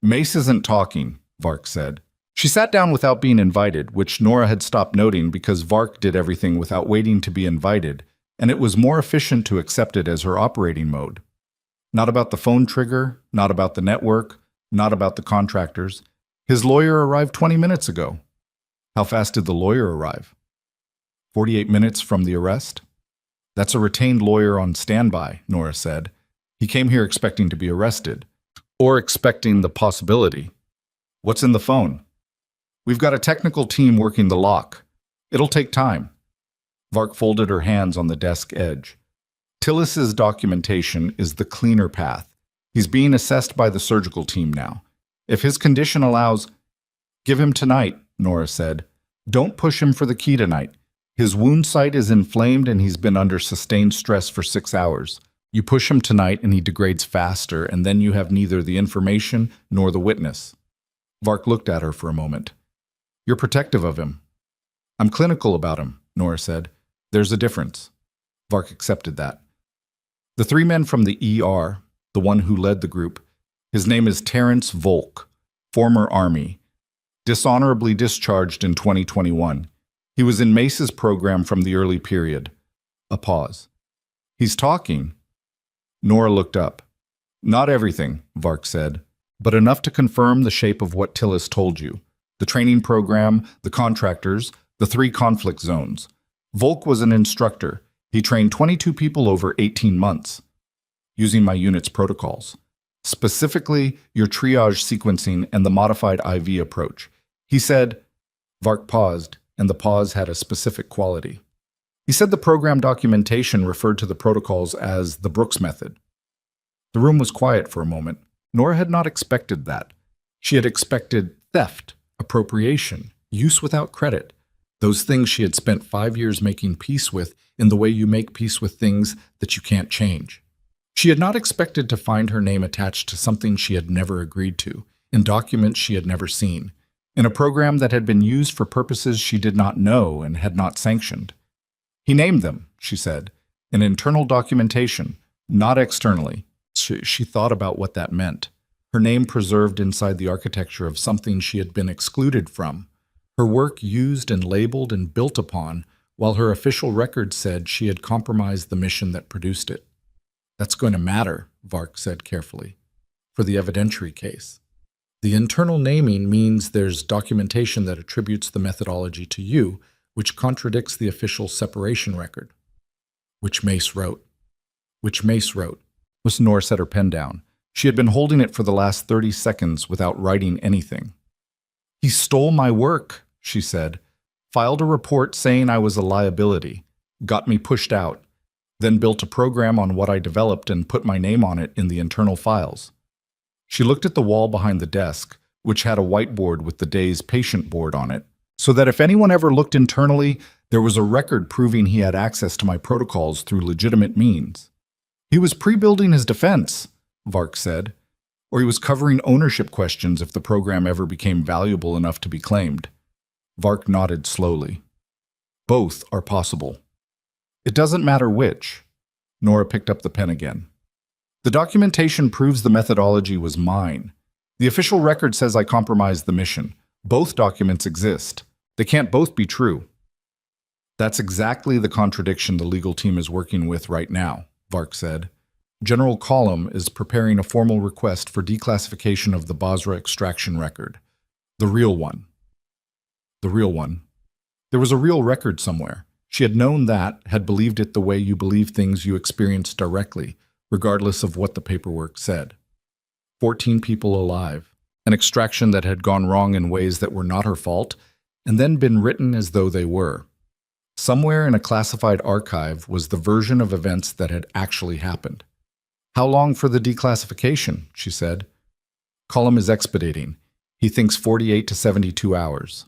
Mace isn't talking, Vark said. She sat down without being invited, which Nora had stopped noting because Vark did everything without waiting to be invited, and it was more efficient to accept it as her operating mode. Not about the phone trigger, not about the network, not about the contractors. His lawyer arrived 20 minutes ago. How fast did the lawyer arrive? 48 minutes from the arrest? That's a retained lawyer on standby, Nora said. He came here expecting to be arrested. Or expecting the possibility. What's in the phone? We've got a technical team working the lock. It'll take time. Vark folded her hands on the desk edge. Tillis's documentation is the cleaner path. He's being assessed by the surgical team now. If his condition allows, give him tonight, Nora said. Don't push him for the key tonight. His wound site is inflamed and he's been under sustained stress for 6 hours. You push him tonight and he degrades faster, and then you have neither the information nor the witness. Vark looked at her for a moment. You're protective of him. I'm clinical about him, Nora said. There's a difference. Vark accepted that. The 3 men from the ER, the one who led the group, his name is Terrence Volk, former Army, dishonorably discharged in 2021. He was in Mace's program from the early period. A pause. He's talking. Nora looked up. Not everything, Vark said, but enough to confirm the shape of what Tillis told you. The training program, the contractors, the 3 conflict zones. Volk was an instructor. He trained 22 people over 18 months, using my unit's protocols. Specifically, your triage sequencing and the modified IV approach. He said, Vark paused, and the pause had a specific quality. He said the program documentation referred to the protocols as the Brooks method. The room was quiet for a moment. Nora had not expected that. She had expected theft, appropriation, use without credit, those things she had spent 5 years making peace with in the way you make peace with things that you can't change. She had not expected to find her name attached to something she had never agreed to, in documents she had never seen, in a program that had been used for purposes she did not know and had not sanctioned. He named them, she said, in internal documentation, not externally. She thought about what that meant. Her name preserved inside the architecture of something she had been excluded from. Her work used and labeled and built upon, while her official record said she had compromised the mission that produced it. That's going to matter, Vark said carefully, for the evidentiary case. The internal naming means there's documentation that attributes the methodology to you, which contradicts the official separation record. Which Mace wrote. Miss Nora set her pen down. She had been holding it for the last 30 seconds without writing anything. He stole my work, she said, filed a report saying I was a liability, got me pushed out, then built a program on what I developed and put my name on it in the internal files. She looked at the wall behind the desk, which had a whiteboard with the day's patient board on it, so that if anyone ever looked internally, there was a record proving he had access to my protocols through legitimate means. He was pre-building his defense, Vark said, or he was covering ownership questions if the program ever became valuable enough to be claimed. Vark nodded slowly. Both are possible. It doesn't matter which. Nora picked up the pen again. The documentation proves the methodology was mine. The official record says I compromised the mission. Both documents exist. They can't both be true. That's exactly the contradiction the legal team is working with right now, Vark said. General Collum is preparing a formal request for declassification of the Basra extraction record. The real one. There was a real record somewhere. She had known that, had believed it the way you believe things you experienced directly, regardless of what the paperwork said. 14 people alive, an extraction that had gone wrong in ways that were not her fault, and then been written as though they were. Somewhere in a classified archive was the version of events that had actually happened. How long for the declassification? She said. Collum is expediting. He thinks 48 to 72 hours.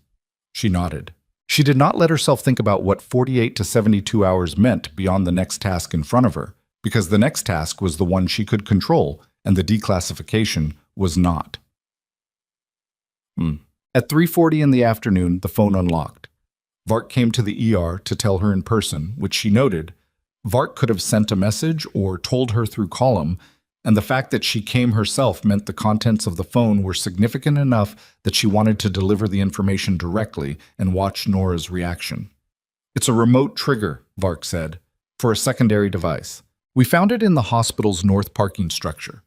She nodded. She did not let herself think about what 48 to 72 hours meant beyond the next task in front of her, because the next task was the one she could control, and the declassification was not. At 3:40 in the afternoon, the phone unlocked. Vark came to the ER to tell her in person, which she noted. Vark could have sent a message or told her through column, and the fact that she came herself meant the contents of the phone were significant enough that she wanted to deliver the information directly and watch Nora's reaction. "It's a remote trigger," Vark said, "for a secondary device. We found it in the hospital's north parking structure,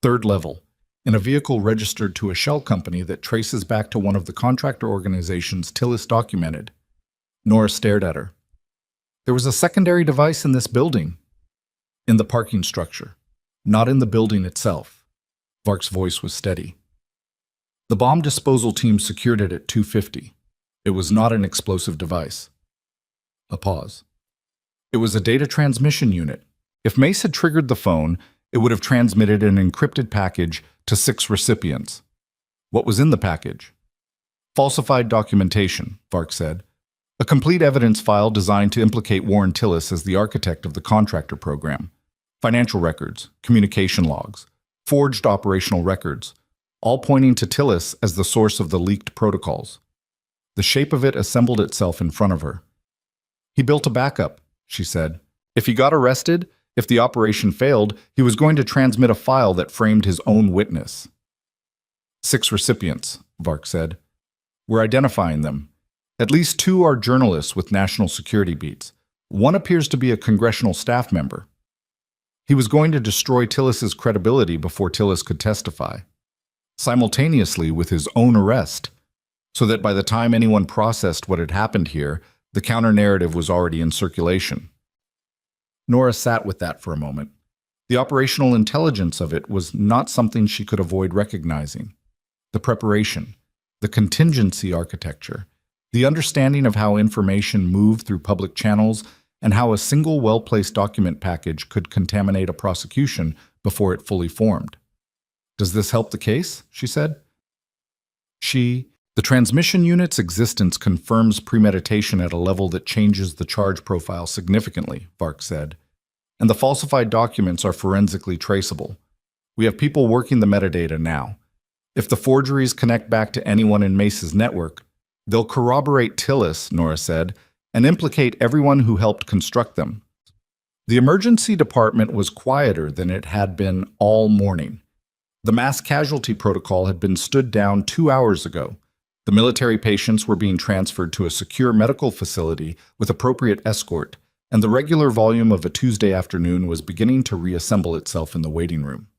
3rd level, in a vehicle registered to a shell company that traces back to one of the contractor organizations Tillis documented." Nora stared at her. "There was a secondary device in this building." "In the parking structure, not in the building itself." Vark's voice was steady. "The bomb disposal team secured it at 2:50. It was not an explosive device." A pause. "It was a data transmission unit. If Mace had triggered the phone, it would have transmitted an encrypted package to 6 recipients. What was in the package?" "Falsified documentation," Vark said. "A complete evidence file designed to implicate Warren Tillis as the architect of the contractor program. Financial records, communication logs, forged operational records, all pointing to Tillis as the source of the leaked protocols." The shape of it assembled itself in front of her. "He built a backup," she said. "If he got arrested, if the operation failed, he was going to transmit a file that framed his own witness." 6 recipients, Vark said. "We're identifying them. At least 2 are journalists with national security beats. One appears to be a congressional staff member. He was going to destroy Tillis's credibility before Tillis could testify, simultaneously with his own arrest, so that by the time anyone processed what had happened here, the counter-narrative was already in circulation." Nora sat with that for a moment. The operational intelligence of it was not something she could avoid recognizing. The preparation, the contingency architecture, the understanding of how information moved through public channels, and how a single well-placed document package could contaminate a prosecution before it fully formed. "Does this help the case?" she said. The transmission unit's existence confirms premeditation at a level that changes the charge profile significantly," Vark said. "And the falsified documents are forensically traceable. We have people working the metadata now. If the forgeries connect back to anyone in Mace's network, they'll corroborate Tillis," Nora said, "and implicate everyone who helped construct them." The emergency department was quieter than it had been all morning. The mass casualty protocol had been stood down 2 hours ago. The military patients were being transferred to a secure medical facility with appropriate escort, and the regular volume of a Tuesday afternoon was beginning to reassemble itself in the waiting room.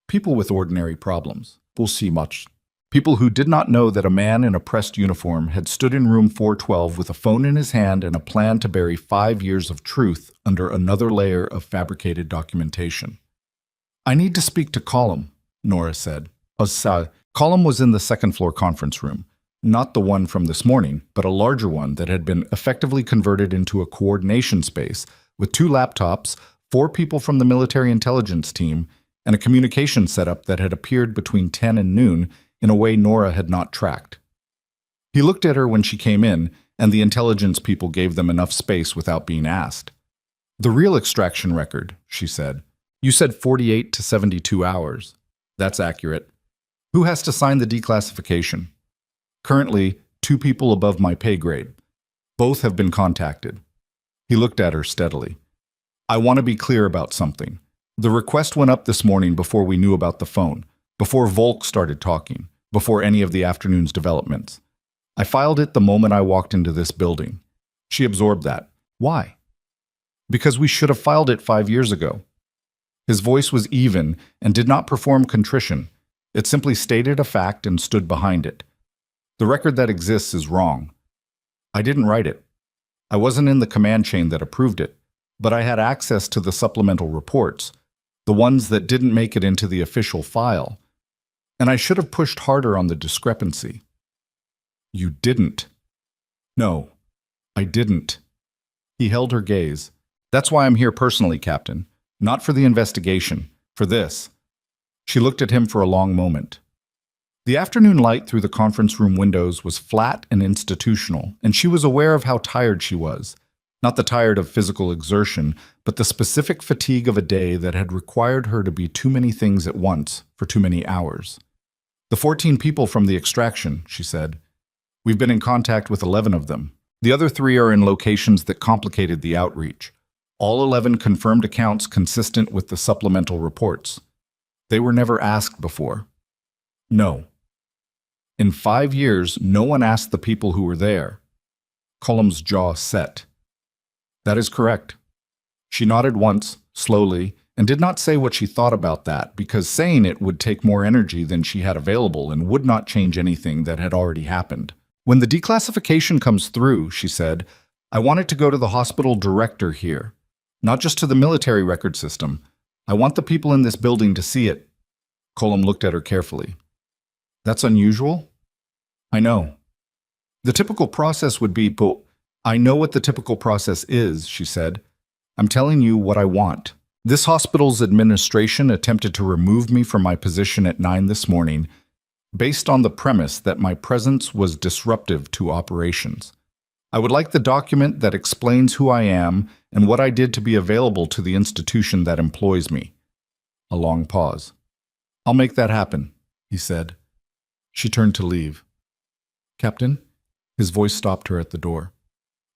People with ordinary problems. We'll see much. People who did not know that a man in a pressed uniform had stood in room 412 with a phone in his hand and a plan to bury 5 years of truth under another layer of fabricated documentation. "I need to speak to Colum," Nora said. Colum was in the second-floor conference room. Not the one from this morning, but a larger one that had been effectively converted into a coordination space with 2 laptops, 4 people from the military intelligence team, and a communication setup that had appeared between 10 and noon in a way Nora had not tracked. He looked at her when she came in, and the intelligence people gave them enough space without being asked. "The real extraction record," she said. "You said 48 to 72 hours. That's accurate. Who has to sign the declassification?" "Currently, 2 people above my pay grade. Both have been contacted." He looked at her steadily. "I want to be clear about something. The request went up this morning before we knew about the phone, before Volk started talking, before any of the afternoon's developments. I filed it the moment I walked into this building." She absorbed that. "Why?" "Because we should have filed it 5 years ago." His voice was even and did not perform contrition. It simply stated a fact and stood behind it. "The record that exists is wrong. I didn't write it. I wasn't in the command chain that approved it, but I had access to the supplemental reports, the ones that didn't make it into the official file. And I should have pushed harder on the discrepancy." "You didn't." "No, I didn't." He held her gaze. "That's why I'm here personally, Captain. Not for the investigation, for this." She looked at him for a long moment. The afternoon light through the conference room windows was flat and institutional, and she was aware of how tired she was. Not the tired of physical exertion, but the specific fatigue of a day that had required her to be too many things at once for too many hours. "The 14 people from the extraction," she said. "We've been in contact with 11 of them. The other 3 are in locations that complicated the outreach. All 11 confirmed accounts consistent with the supplemental reports. They were never asked before. No. In 5 years, no one asked the people who were there. Cullum's jaw set. That is correct. She nodded once, slowly, and did not say what she thought about that, because saying it would take more energy than she had available and would not change anything that had already happened. When the declassification comes through, she said, I want it to go to the hospital director here, not just to the military record system. I want the people in this building to see it. Cullum looked at her carefully. That's unusual? I know. The typical process would be, but I know what the typical process is, she said. I'm telling you what I want. This hospital's administration attempted to remove me from my position at 9 this morning based on the premise that my presence was disruptive to operations. I would like the document that explains who I am and what I did to be available to the institution that employs me. A long pause. I'll make that happen, he said. She turned to leave. Captain? His voice stopped her at the door.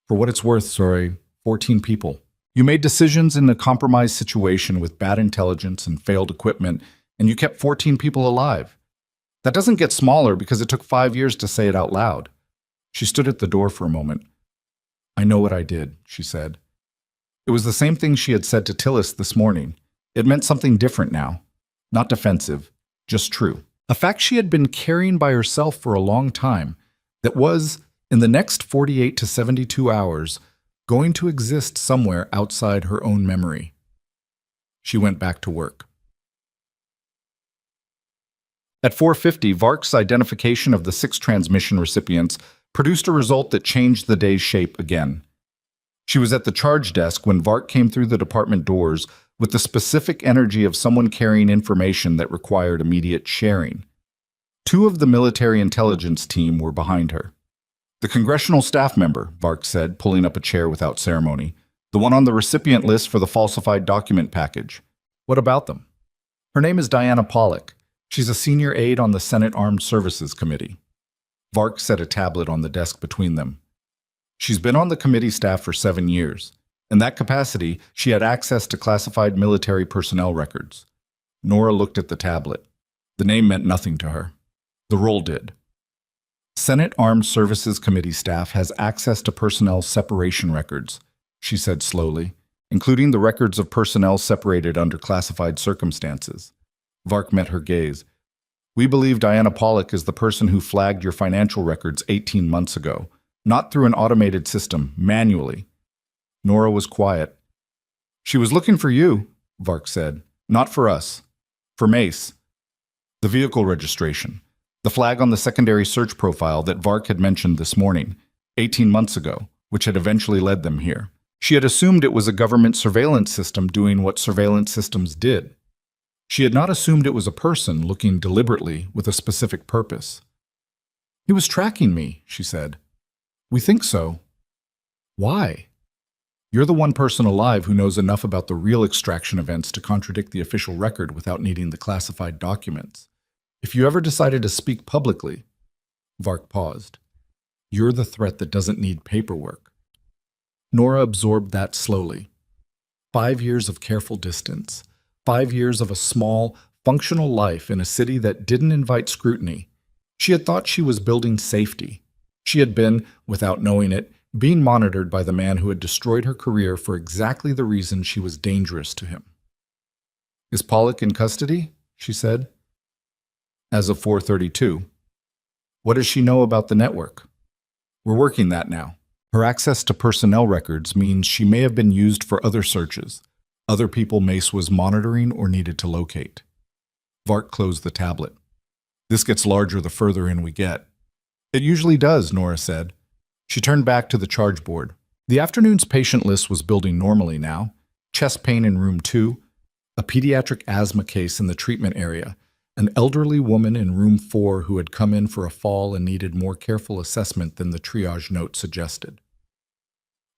For what it's worth, sorry, 14 people. You made decisions in a compromised situation with bad intelligence and failed equipment, and you kept 14 people alive. That doesn't get smaller because it took 5 years to say it out loud. She stood at the door for a moment. I know what I did, she said. It was the same thing she had said to Tillis this morning. It meant something different now. Not defensive, just true. A fact she had been carrying by herself for a long time that was, in the next 48 to 72 hours, going to exist somewhere outside her own memory. She went back to work. At 4:50, VARC's identification of the 6 transmission recipients produced a result that changed the day's shape again. She was at the charge desk when VARC came through the department doors with the specific energy of someone carrying information that required immediate sharing. 2 of the military intelligence team were behind her. The congressional staff member, VARC said, pulling up a chair without ceremony. The one on the recipient list for the falsified document package. What about them? Her name is Diana Pollock. She's a senior aide on the Senate Armed Services Committee. VARC set a tablet on the desk between them. She's been on the committee staff for 7 years. In that capacity, she had access to classified military personnel records. Nora looked at the tablet. The name meant nothing to her. The role did. Senate Armed Services Committee staff has access to personnel separation records, she said slowly, including the records of personnel separated under classified circumstances. VARC met her gaze. We believe Diana Pollock is the person who flagged your financial records 18 months ago, not through an automated system, manually. Nora was quiet. She was looking for you, VARC said. Not for us. For Mace. The vehicle registration. The flag on the secondary search profile that VARC had mentioned this morning, 18 months ago, which had eventually led them here. She had assumed it was a government surveillance system doing what surveillance systems did. She had not assumed it was a person looking deliberately with a specific purpose. He was tracking me, she said. We think so. Why? You're the one person alive who knows enough about the real extraction events to contradict the official record without needing the classified documents. If you ever decided to speak publicly, VARC paused. You're the threat that doesn't need paperwork. Nora absorbed that slowly. 5 years of careful distance. 5 years of a small, functional life in a city that didn't invite scrutiny. She had thought she was building safety. She had been, without knowing it, being monitored by the man who had destroyed her career for exactly the reason she was dangerous to him. Is Pollock in custody? She said. As of 4:32. What does she know about the network? We're working that now. Her access to personnel records means she may have been used for other searches, other people Mace was monitoring or needed to locate. VARC closed the tablet. This gets larger the further in we get. It usually does, Nora said. She turned back to the charge board. The afternoon's patient list was building normally now. Chest pain in room 2, a pediatric asthma case in the treatment area, an elderly woman in room 4 who had come in for a fall and needed more careful assessment than the triage note suggested.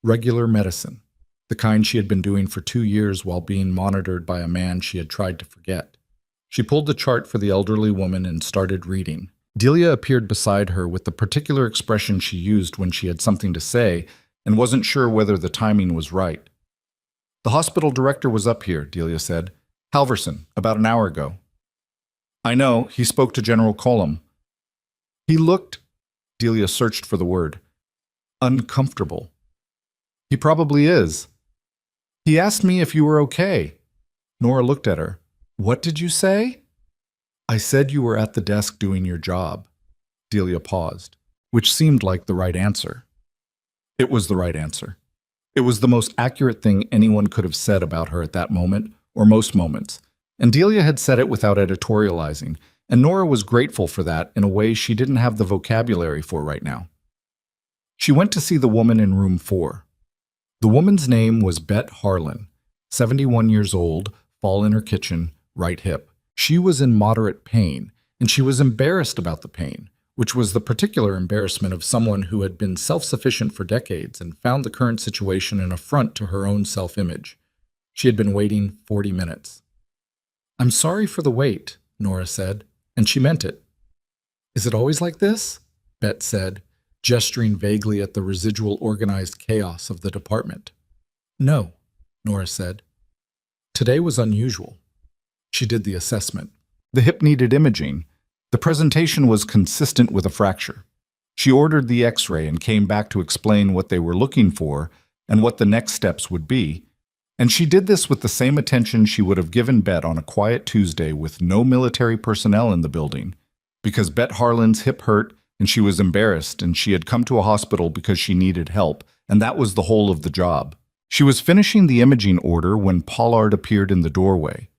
Regular medicine, the kind she had been doing for 2 years while being monitored by a man she had tried to forget. She pulled the chart for the elderly woman and started reading. Delia appeared beside her with the particular expression she used when she had something to say and wasn't sure whether the timing was right. "The hospital director was up here," Delia said. "Halverson, about an hour ago." "I know, he spoke to General Colum." "He looked," Delia searched for the word, "uncomfortable." "He probably is." "He asked me if you were okay." Nora looked at her. "What did you say?" "I said you were at the desk doing your job." Delia paused, which seemed like the right answer. It was the right answer. It was the most accurate thing anyone could have said about her at that moment, or most moments. And Delia had said it without editorializing, and Nora was grateful for that in a way she didn't have the vocabulary for right now. She went to see the woman in room 4. The woman's name was Bet Harlan, 71 years old, fall in her kitchen, right hip. She was in moderate pain, and she was embarrassed about the pain, which was the particular embarrassment of someone who had been self-sufficient for decades and found the current situation an affront to her own self-image. She had been waiting 40 minutes. "I'm sorry for the wait," Nora said, and she meant it. "Is it always like this?" Bet said, gesturing vaguely at the residual organized chaos of the department. "No," Nora said. "Today was unusual." She did the assessment. The hip needed imaging. The presentation was consistent with a fracture. She ordered the X-ray and came back to explain what they were looking for and what the next steps would be. And she did this with the same attention she would have given Bet on a quiet Tuesday with no military personnel in the building, because Bet Harlan's hip hurt and she was embarrassed and she had come to a hospital because she needed help, and that was the whole of the job. She was finishing the imaging order when Pollard appeared in the doorway.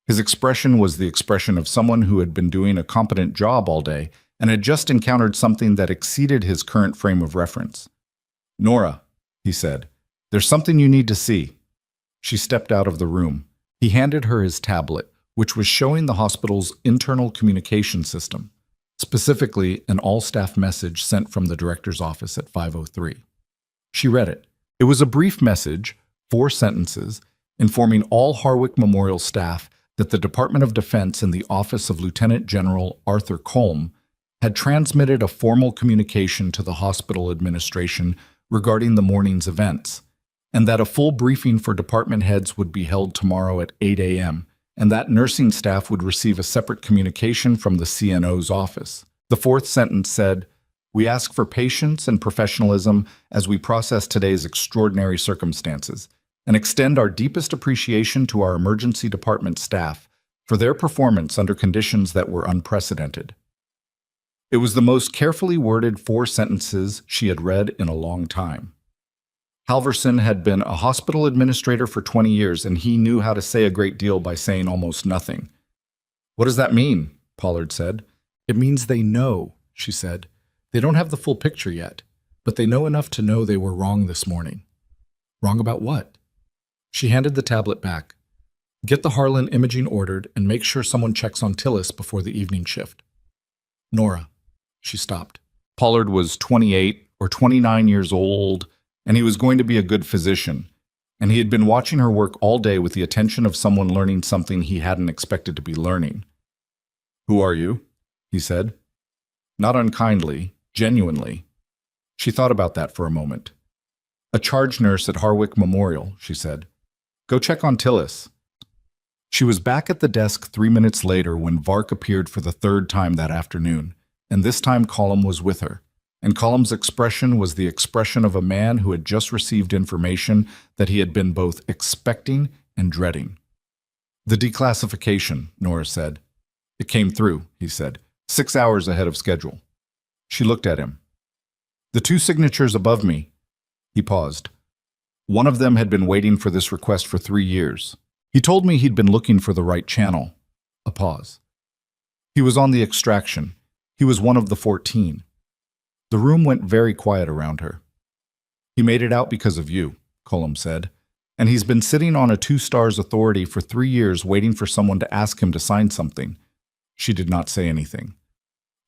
His expression was the expression of someone who had been doing a competent job all day and had just encountered something that exceeded his current frame of reference. "Nora," he said, "there's something you need to see." She stepped out of the room. He handed her his tablet, which was showing the hospital's internal communication system, specifically an all-staff message sent from the director's office at 5:03. She read it. It was a brief message, 4 sentences, informing all Harwick Memorial staff that the Department of Defense in the office of Lieutenant General Arthur Colm had transmitted a formal communication to the hospital administration regarding the morning's events, and that a full briefing for department heads would be held tomorrow at 8 a.m., and that nursing staff would receive a separate communication from the CNO's office. The 4th sentence said, "We ask for patience and professionalism as we process today's extraordinary circumstances, and extend our deepest appreciation to our emergency department staff for their performance under conditions that were unprecedented." It was the most carefully worded 4 sentences she had read in a long time. Halverson had been a hospital administrator for 20 years, and he knew how to say a great deal by saying almost nothing. "What does that mean?" Pollard said. "It means they know," she said. "They don't have the full picture yet, but they know enough to know they were wrong this morning." "Wrong about what?" She handed the tablet back. "Get the Harlan imaging ordered and make sure someone checks on Tillis before the evening shift." "Nora." She stopped. Pollard was 28 or 29 years old, and he was going to be a good physician, and he had been watching her work all day with the attention of someone learning something he hadn't expected to be learning. "Who are you?" he said. Not unkindly, genuinely. She thought about that for a moment. "A charge nurse at Harwick Memorial," she said. "Go check on Tillis." She was back at the desk 3 minutes later when Vark appeared for the 3rd time that afternoon, and this time Colum was with her. And Colum's expression was the expression of a man who had just received information that he had been both expecting and dreading. "The declassification," Nora said. "It came through," he said, 6 hours ahead of schedule. She looked at him. "The 2 signatures above me." He paused. "One of them had been waiting for this request for 3 years. He told me he'd been looking for the right channel." A pause. "He was on the extraction. He was one of the 14. The room went very quiet around her. "He made it out because of you," Colum said. "And he's been sitting on a 2 stars authority for 3 years waiting for someone to ask him to sign something." She did not say anything.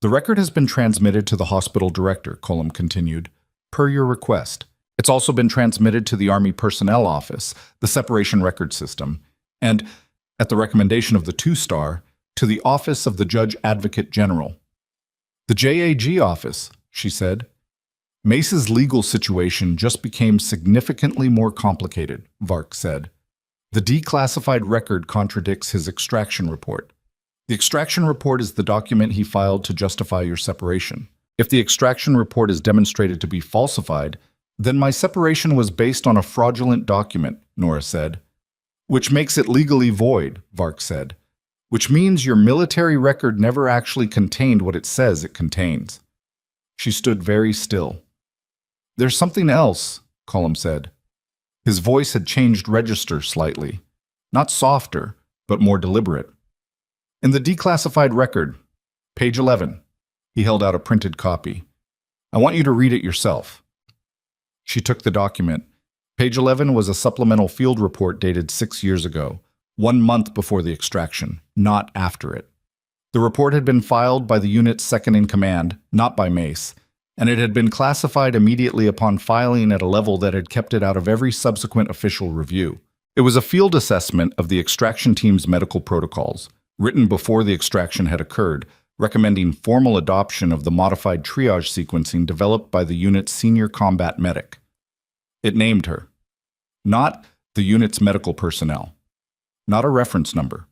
"The record has been transmitted to the hospital director," Colum continued, "per your request. It's also been transmitted to the Army Personnel Office, the separation record system, and, at the recommendation of the 2 star, to the Office of the Judge Advocate General." The JAG office, she said. Mace's legal situation just became significantly more complicated, Vark said. The declassified record contradicts his extraction report. The extraction report is the document he filed to justify your separation. If the extraction report is demonstrated to be falsified, then my separation was based on a fraudulent document, Nora said. Which makes it legally void, Vark said. Which means your military record never actually contained what it says it contains. She stood very still. There's something else, Colum said. His voice had changed register slightly. Not softer, but more deliberate. In the declassified record, page 11, he held out a printed copy. I want you to read it yourself. She took the document. Page 11 was a supplemental field report dated 6 years ago, 1 month before the extraction, not after it. The report had been filed by the unit's second-in-command, not by Mace, and it had been classified immediately upon filing at a level that had kept it out of every subsequent official review. It was a field assessment of the extraction team's medical protocols, written before the extraction had occurred, recommending formal adoption of the modified triage sequencing developed by the unit's senior combat medic. It named her. Not the unit's medical personnel. Not a reference number.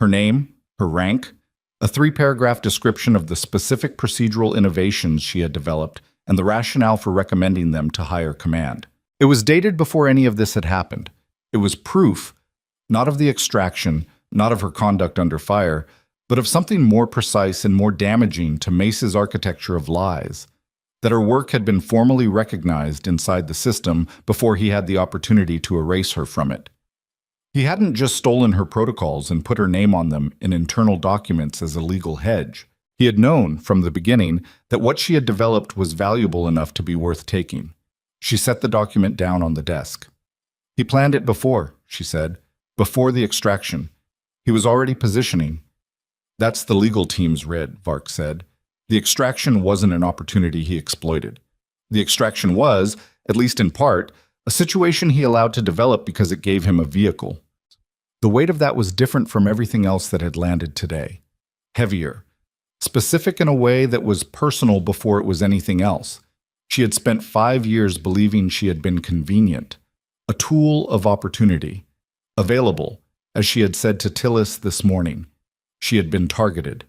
Her name, her rank, a 3-paragraph description of the specific procedural innovations she had developed and the rationale for recommending them to higher command. It was dated before any of this had happened. It was proof, not of the extraction, not of her conduct under fire, but of something more precise and more damaging to Mace's architecture of lies, that her work had been formally recognized inside the system before he had the opportunity to erase her from it. He hadn't just stolen her protocols and put her name on them in internal documents as a legal hedge. He had known, from the beginning, that what she had developed was valuable enough to be worth taking. She set the document down on the desk. He planned it before, she said, before the extraction. He was already positioning. That's the legal team's writ, Vark said. The extraction wasn't an opportunity he exploited. The extraction was, at least in part, a situation he allowed to develop because it gave him a vehicle. The weight of that was different from everything else that had landed today. Heavier. Specific in a way that was personal before it was anything else. She had spent 5 years believing she had been convenient. A tool of opportunity. Available, as she had said to Tillis this morning. She had been targeted.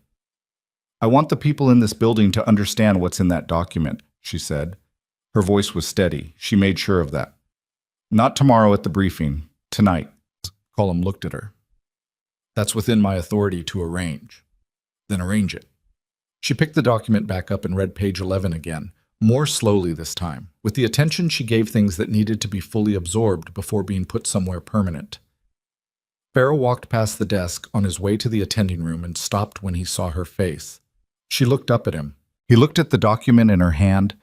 I want the people in this building to understand what's in that document, she said. Her voice was steady. She made sure of that. Not tomorrow at the briefing. Tonight. Colum looked at her. That's within my authority to arrange. Then arrange it. She picked the document back up and read page 11 again, more slowly this time, with the attention she gave things that needed to be fully absorbed before being put somewhere permanent. Farrell walked past the desk on his way to the attending room and stopped when he saw her face. She looked up at him. He looked at the document in her hand,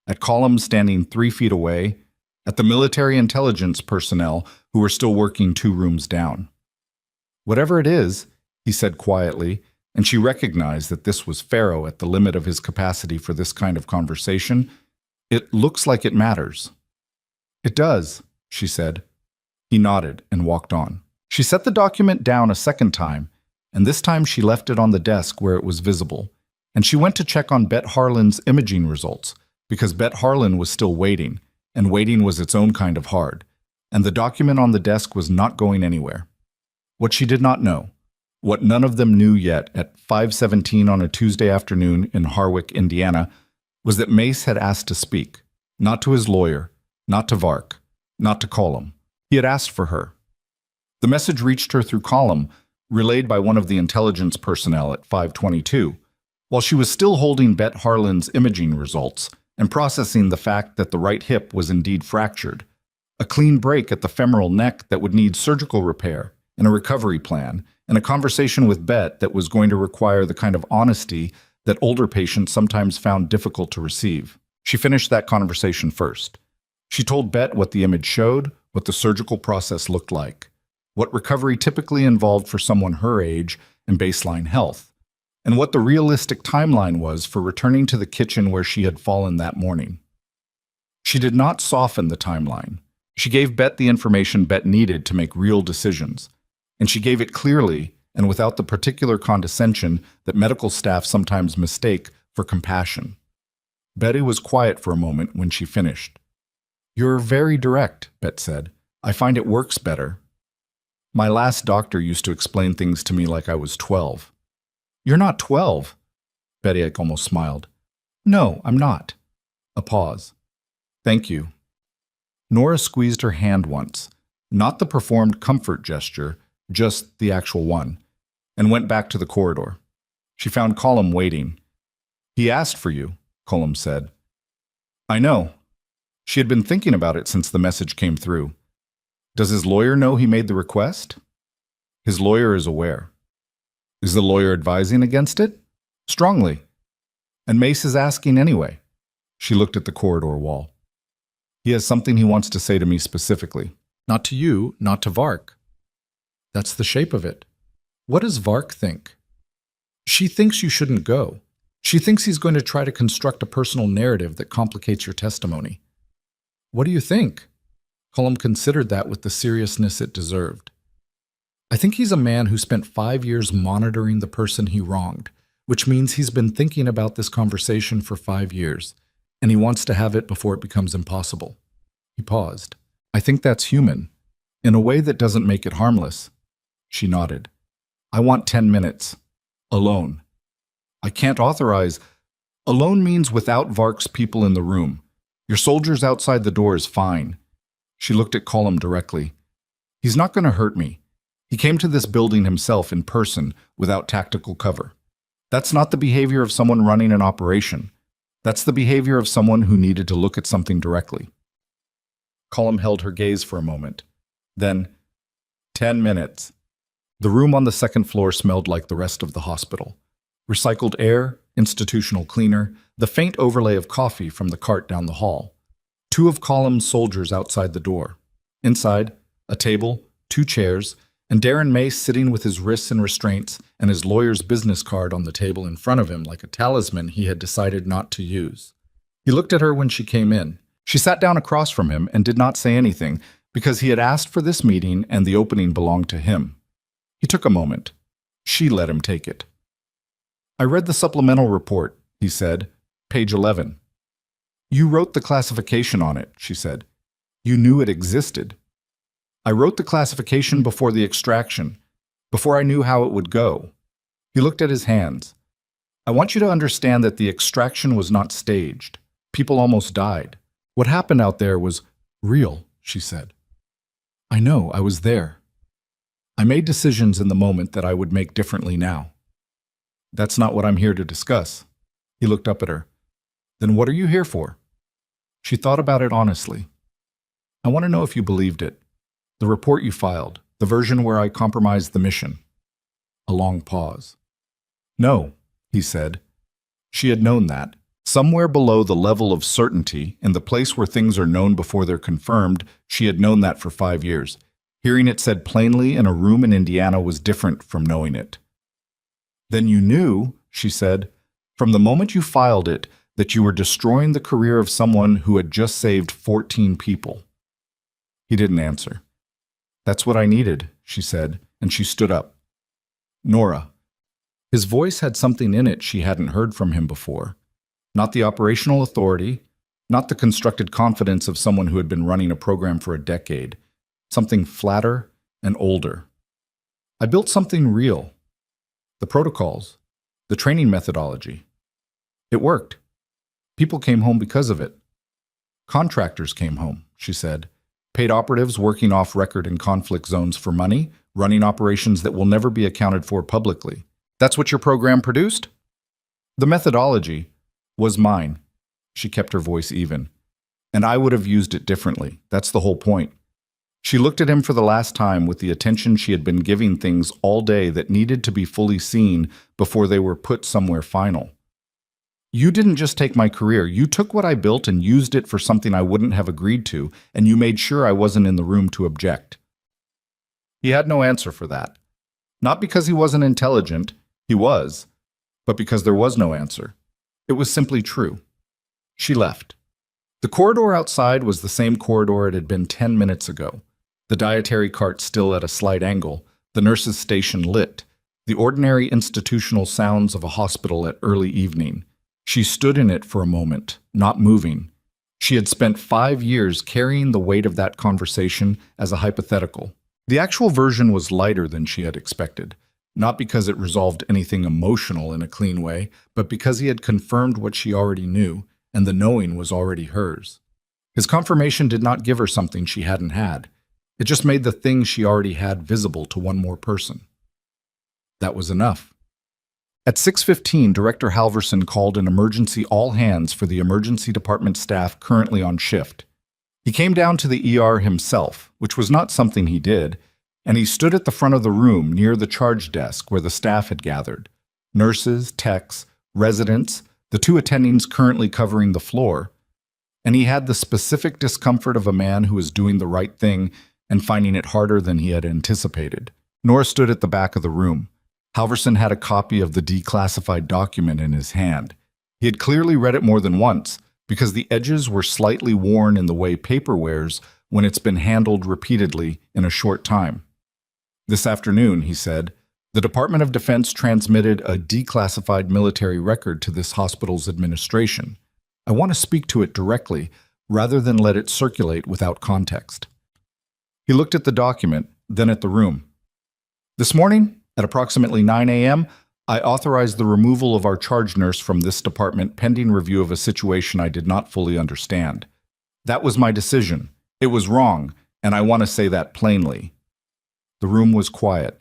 at Colum standing 3 feet away, at the military intelligence personnel who were still working 2 rooms down. Whatever it is, he said quietly, and she recognized that this was Farrow at the limit of his capacity for this kind of conversation, it looks like it matters. It does, she said. He nodded and walked on. She set the document down a second time, and this time she left it on the desk where it was visible, and she went to check on Bet Harlan's imaging results, because Bet Harlan was still waiting, and waiting was its own kind of hard, and the document on the desk was not going anywhere. What she did not know, what none of them knew yet at 5:17 on a Tuesday afternoon in Harwick, Indiana, was that Mace had asked to speak, not to his lawyer, not to Vark, not to Colum. He had asked for her. The message reached her through Colum, relayed by one of the intelligence personnel at 5:22, while she was still holding Bet Harlan's imaging results and processing the fact that the right hip was indeed fractured, a clean break at the femoral neck that would need surgical repair, and a recovery plan, and a conversation with Bet that was going to require the kind of honesty that older patients sometimes found difficult to receive. She finished that conversation first. She told Bet what the image showed, what the surgical process looked like, what recovery typically involved for someone her age and baseline health, and what the realistic timeline was for returning to the kitchen where she had fallen that morning. She did not soften the timeline. She gave Bet the information Bet needed to make real decisions, and she gave it clearly and without the particular condescension that medical staff sometimes mistake for compassion. Betty was quiet for a moment when she finished. "You're very direct," Bet said. "I find it works better. My last doctor used to explain things to me like I was 12. "You're not 12. Betty almost smiled. "No, I'm not." A pause. "Thank you." Nora squeezed her hand once, not the performed comfort gesture, just the actual one, and went back to the corridor. She found Colum waiting. "He asked for you," Colum said. "I know." She had been thinking about it since the message came through. "Does his lawyer know he made the request?" "His lawyer is aware." "Is the lawyer advising against it?" "Strongly." "And Mace is asking anyway." She looked at the corridor wall. "He has something he wants to say to me specifically. Not to you, not to Vark." "That's the shape of it. What does Vark think?" "She thinks you shouldn't go. She thinks he's going to try to construct a personal narrative that complicates your testimony." "What do you think?" Colum considered that with the seriousness it deserved. "I think he's a man who spent 5 years monitoring the person he wronged, which means he's been thinking about this conversation for 5 years, and he wants to have it before it becomes impossible." He paused. "I think that's human, in a way that doesn't make it harmless." She nodded. "I want 10 minutes. Alone." "I can't authorize." "Alone means without Vark's people in the room. Your soldiers outside the door is fine." She looked at Colum directly. "He's not going to hurt me. He came to this building himself in person without tactical cover. That's not the behavior of someone running an operation. That's the behavior of someone who needed to look at something directly." Colum held her gaze for a moment. Then, 10 minutes. The room on the second floor smelled like the rest of the hospital. Recycled air, institutional cleaner, the faint overlay of coffee from the cart down the hall. 2 of Colum's soldiers outside the door. Inside, a table, 2 chairs, and Darren Mace sitting with his wrists in restraints and his lawyer's business card on the table in front of him like a talisman he had decided not to use. He looked at her when she came in. She sat down across from him and did not say anything because he had asked for this meeting and the opening belonged to him. He took a moment. She let him take it. "I read the supplemental report," he said, "page 11. "You wrote the classification on it," she said. "You knew it existed." "I wrote the classification before the extraction, before I knew how it would go." He looked at his hands. "I want you to understand that the extraction was not staged. People almost died. What happened out there was real," she said. "I know, I was there. I made decisions in the moment that I would make differently now." "That's not what I'm here to discuss." He looked up at her. "Then what are you here for?" She thought about it honestly. "I want to know if you believed it. The report you filed, the version where I compromised the mission." A long pause. "No," he said. She had known that. Somewhere below the level of certainty, in the place where things are known before they're confirmed, she had known that for 5 years. Hearing it said plainly in a room in Indiana was different from knowing it. "Then you knew," she said, "from the moment you filed it, that you were destroying the career of someone who had just saved 14 people. He didn't answer. "That's what I needed," she said, and she stood up. "Nora." His voice had something in it she hadn't heard from him before. Not the operational authority, not the constructed confidence of someone who had been running a program for a decade. Something flatter and older. "I built something real. The protocols, the training methodology. It worked. People came home because of it. Contractors came home," she said. "Paid operatives working off record in conflict zones for money, running operations that will never be accounted for publicly. That's what your program produced?" "The methodology was mine." She kept her voice even. "And I would have used it differently. That's the whole point." She looked at him for the last time with the attention she had been giving things all day that needed to be fully seen before they were put somewhere final. "You didn't just take my career. You took what I built and used it for something I wouldn't have agreed to, and you made sure I wasn't in the room to object." He had no answer for that. Not because he wasn't intelligent, he was, but because there was no answer. It was simply true. She left. The corridor outside was the same corridor it had been 10 minutes ago. The dietary cart still at a slight angle, the nurse's station lit, the ordinary institutional sounds of a hospital at early evening. She stood in it for a moment, not moving. She had spent 5 years carrying the weight of that conversation as a hypothetical. The actual version was lighter than she had expected, not because it resolved anything emotional in a clean way, but because he had confirmed what she already knew, and the knowing was already hers. His confirmation did not give her something she hadn't had. It just made the thing she already had visible to one more person. That was enough. At 6:15, Director Halverson called an emergency all hands for the emergency department staff currently on shift. He came down to the ER himself, which was not something he did, and he stood at the front of the room near the charge desk where the staff had gathered. Nurses, techs, residents, the 2 attendings currently covering the floor, and he had the specific discomfort of a man who was doing the right thing and finding it harder than he had anticipated. Nora stood at the back of the room. Halverson had a copy of the declassified document in his hand. He had clearly read it more than once, because the edges were slightly worn in the way paper wears when it's been handled repeatedly in a short time. This afternoon, he said, the Department of Defense transmitted a declassified military record to this hospital's administration. I want to speak to it directly, rather than let it circulate without context. He looked at the document, then at the room. This morning, at approximately 9 a.m., I authorized the removal of our charge nurse from this department pending review of a situation I did not fully understand. That was my decision. It was wrong, and I want to say that plainly. The room was quiet.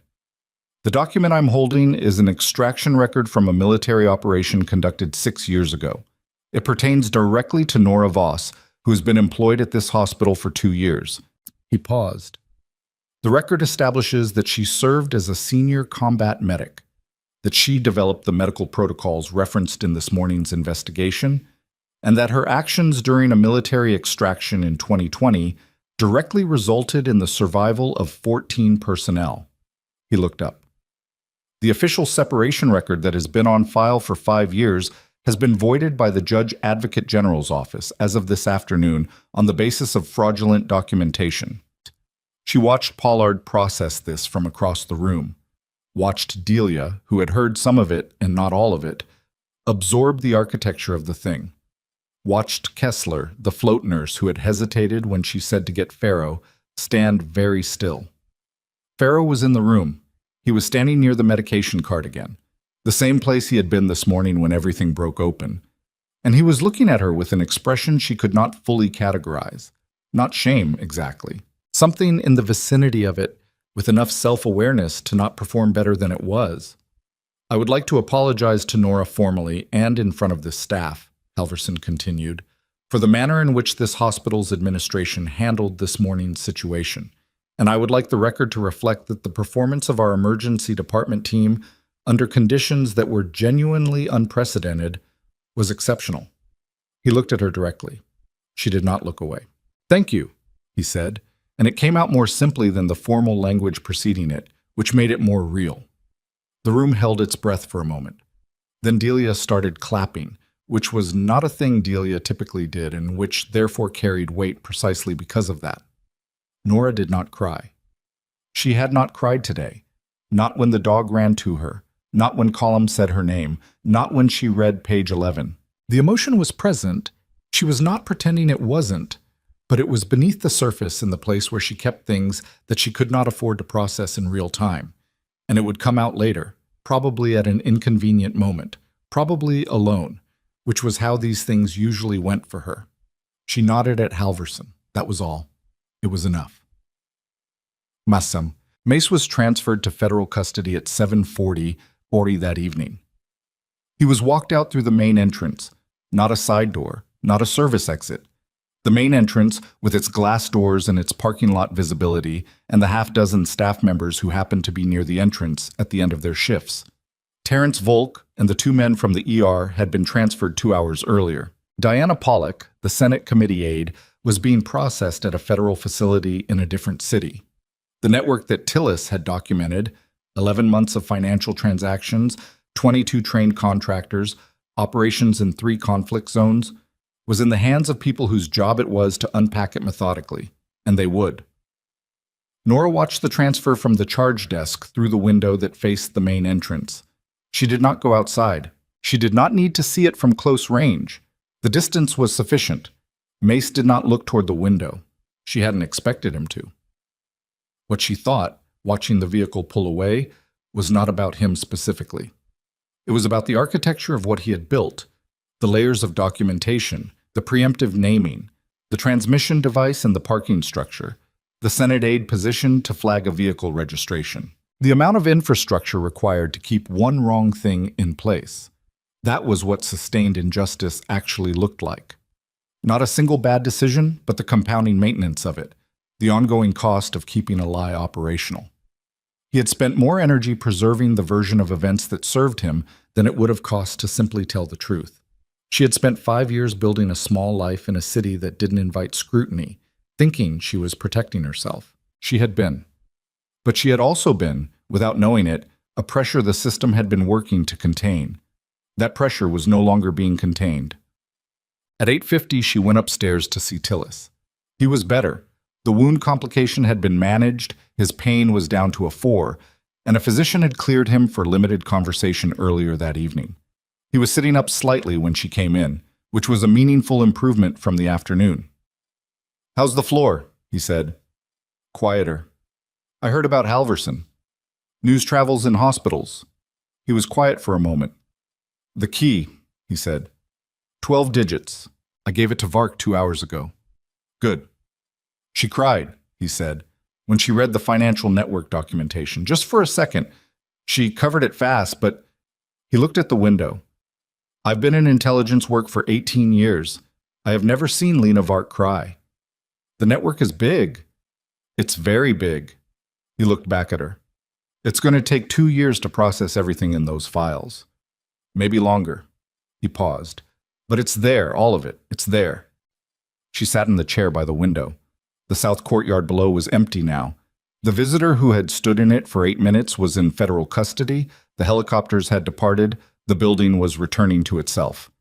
The document I'm holding is an extraction record from a military operation conducted 6 years ago. It pertains directly to Nora Voss, who has been employed at this hospital for 2 years. He paused. The record establishes that she served as a senior combat medic, that she developed the medical protocols referenced in this morning's investigation, and that her actions during a military extraction in 2020 directly resulted in the survival of 14 personnel. He looked up. The official separation record that has been on file for 5 years has been voided by the Judge Advocate General's office as of this afternoon on the basis of fraudulent documentation. She watched Pollard process this from across the room, watched Delia, who had heard some of it and not all of it, absorb the architecture of the thing, watched Kessler, the float nurse who had hesitated when she said to get Farrow, stand very still. Farrow was in the room. He was standing near the medication cart again, the same place he had been this morning when everything broke open, and he was looking at her with an expression she could not fully categorize. Not shame, exactly. Something in the vicinity of it, with enough self-awareness to not perform better than it was. I would like to apologize to Nora formally and in front of this staff, Halverson continued, for the manner in which this hospital's administration handled this morning's situation, and I would like the record to reflect that the performance of our emergency department team under conditions that were genuinely unprecedented was exceptional. He looked at her directly. She did not look away. Thank you, he said, and it came out more simply than the formal language preceding it, which made it more real. The room held its breath for a moment. Then Delia started clapping, which was not a thing Delia typically did and which therefore carried weight precisely because of that. Nora did not cry. She had not cried today, not when the dog ran to her, not when Colum said her name, not when she read page 11. The emotion was present. She was not pretending it wasn't, but it was beneath the surface in the place where she kept things that she could not afford to process in real time, and it would come out later, probably at an inconvenient moment, probably alone, which was how these things usually went for her. She nodded at Halverson. That was all. It was enough. Massam. Mace was transferred to federal custody at 7:40 that evening. He was walked out through the main entrance, not a side door, not a service exit. The main entrance, with its glass doors and its parking lot visibility, and the half-dozen staff members who happened to be near the entrance at the end of their shifts. Terrence Volk and the 2 men from the ER had been transferred 2 hours earlier. Diana Pollock, the Senate committee aide, was being processed at a federal facility in a different city. The network that Tillis had documented, 11 months of financial transactions, 22 trained contractors, operations in 3 conflict zones, was in the hands of people whose job it was to unpack it methodically, and they would. Nora watched the transfer from the charge desk through the window that faced the main entrance. She did not go outside. She did not need to see it from close range. The distance was sufficient. Mace did not look toward the window. She hadn't expected him to. What she thought, watching the vehicle pull away, was not about him specifically. It was about the architecture of what he had built, the layers of documentation, the preemptive naming, the transmission device and the parking structure, the Senate aid position to flag a vehicle registration. The amount of infrastructure required to keep one wrong thing in place. That was what sustained injustice actually looked like. Not a single bad decision, but the compounding maintenance of it, the ongoing cost of keeping a lie operational. He had spent more energy preserving the version of events that served him than it would have cost to simply tell the truth. She had spent 5 years building a small life in a city that didn't invite scrutiny, thinking she was protecting herself. She had been. But she had also been, without knowing it, a pressure the system had been working to contain. That pressure was no longer being contained. At 8:50, she went upstairs to see Tillis. He was better. The wound complication had been managed, his pain was down to a 4, and a physician had cleared him for limited conversation earlier that evening. He was sitting up slightly when she came in, which was a meaningful improvement from the afternoon. "How's the floor?" he said. "Quieter. I heard about Halverson. News travels in hospitals." He was quiet for a moment. "The key," he said. 12 digits. I gave it to Vark 2 hours ago." "Good." "She cried," he said, when she read the financial network documentation. "Just for a second. She covered it fast, but..." He looked at the window. "I've been in intelligence work for 18 years. I have never seen Lena Vark cry. The network is big. It's very big." He looked back at her. "It's going to take 2 years to process everything in those files. Maybe longer." He paused. "But it's there, all of it. It's there." She sat in the chair by the window. The south courtyard below was empty now. The visitor who had stood in it for 8 minutes was in federal custody, the helicopters had departed, the building was returning to itself.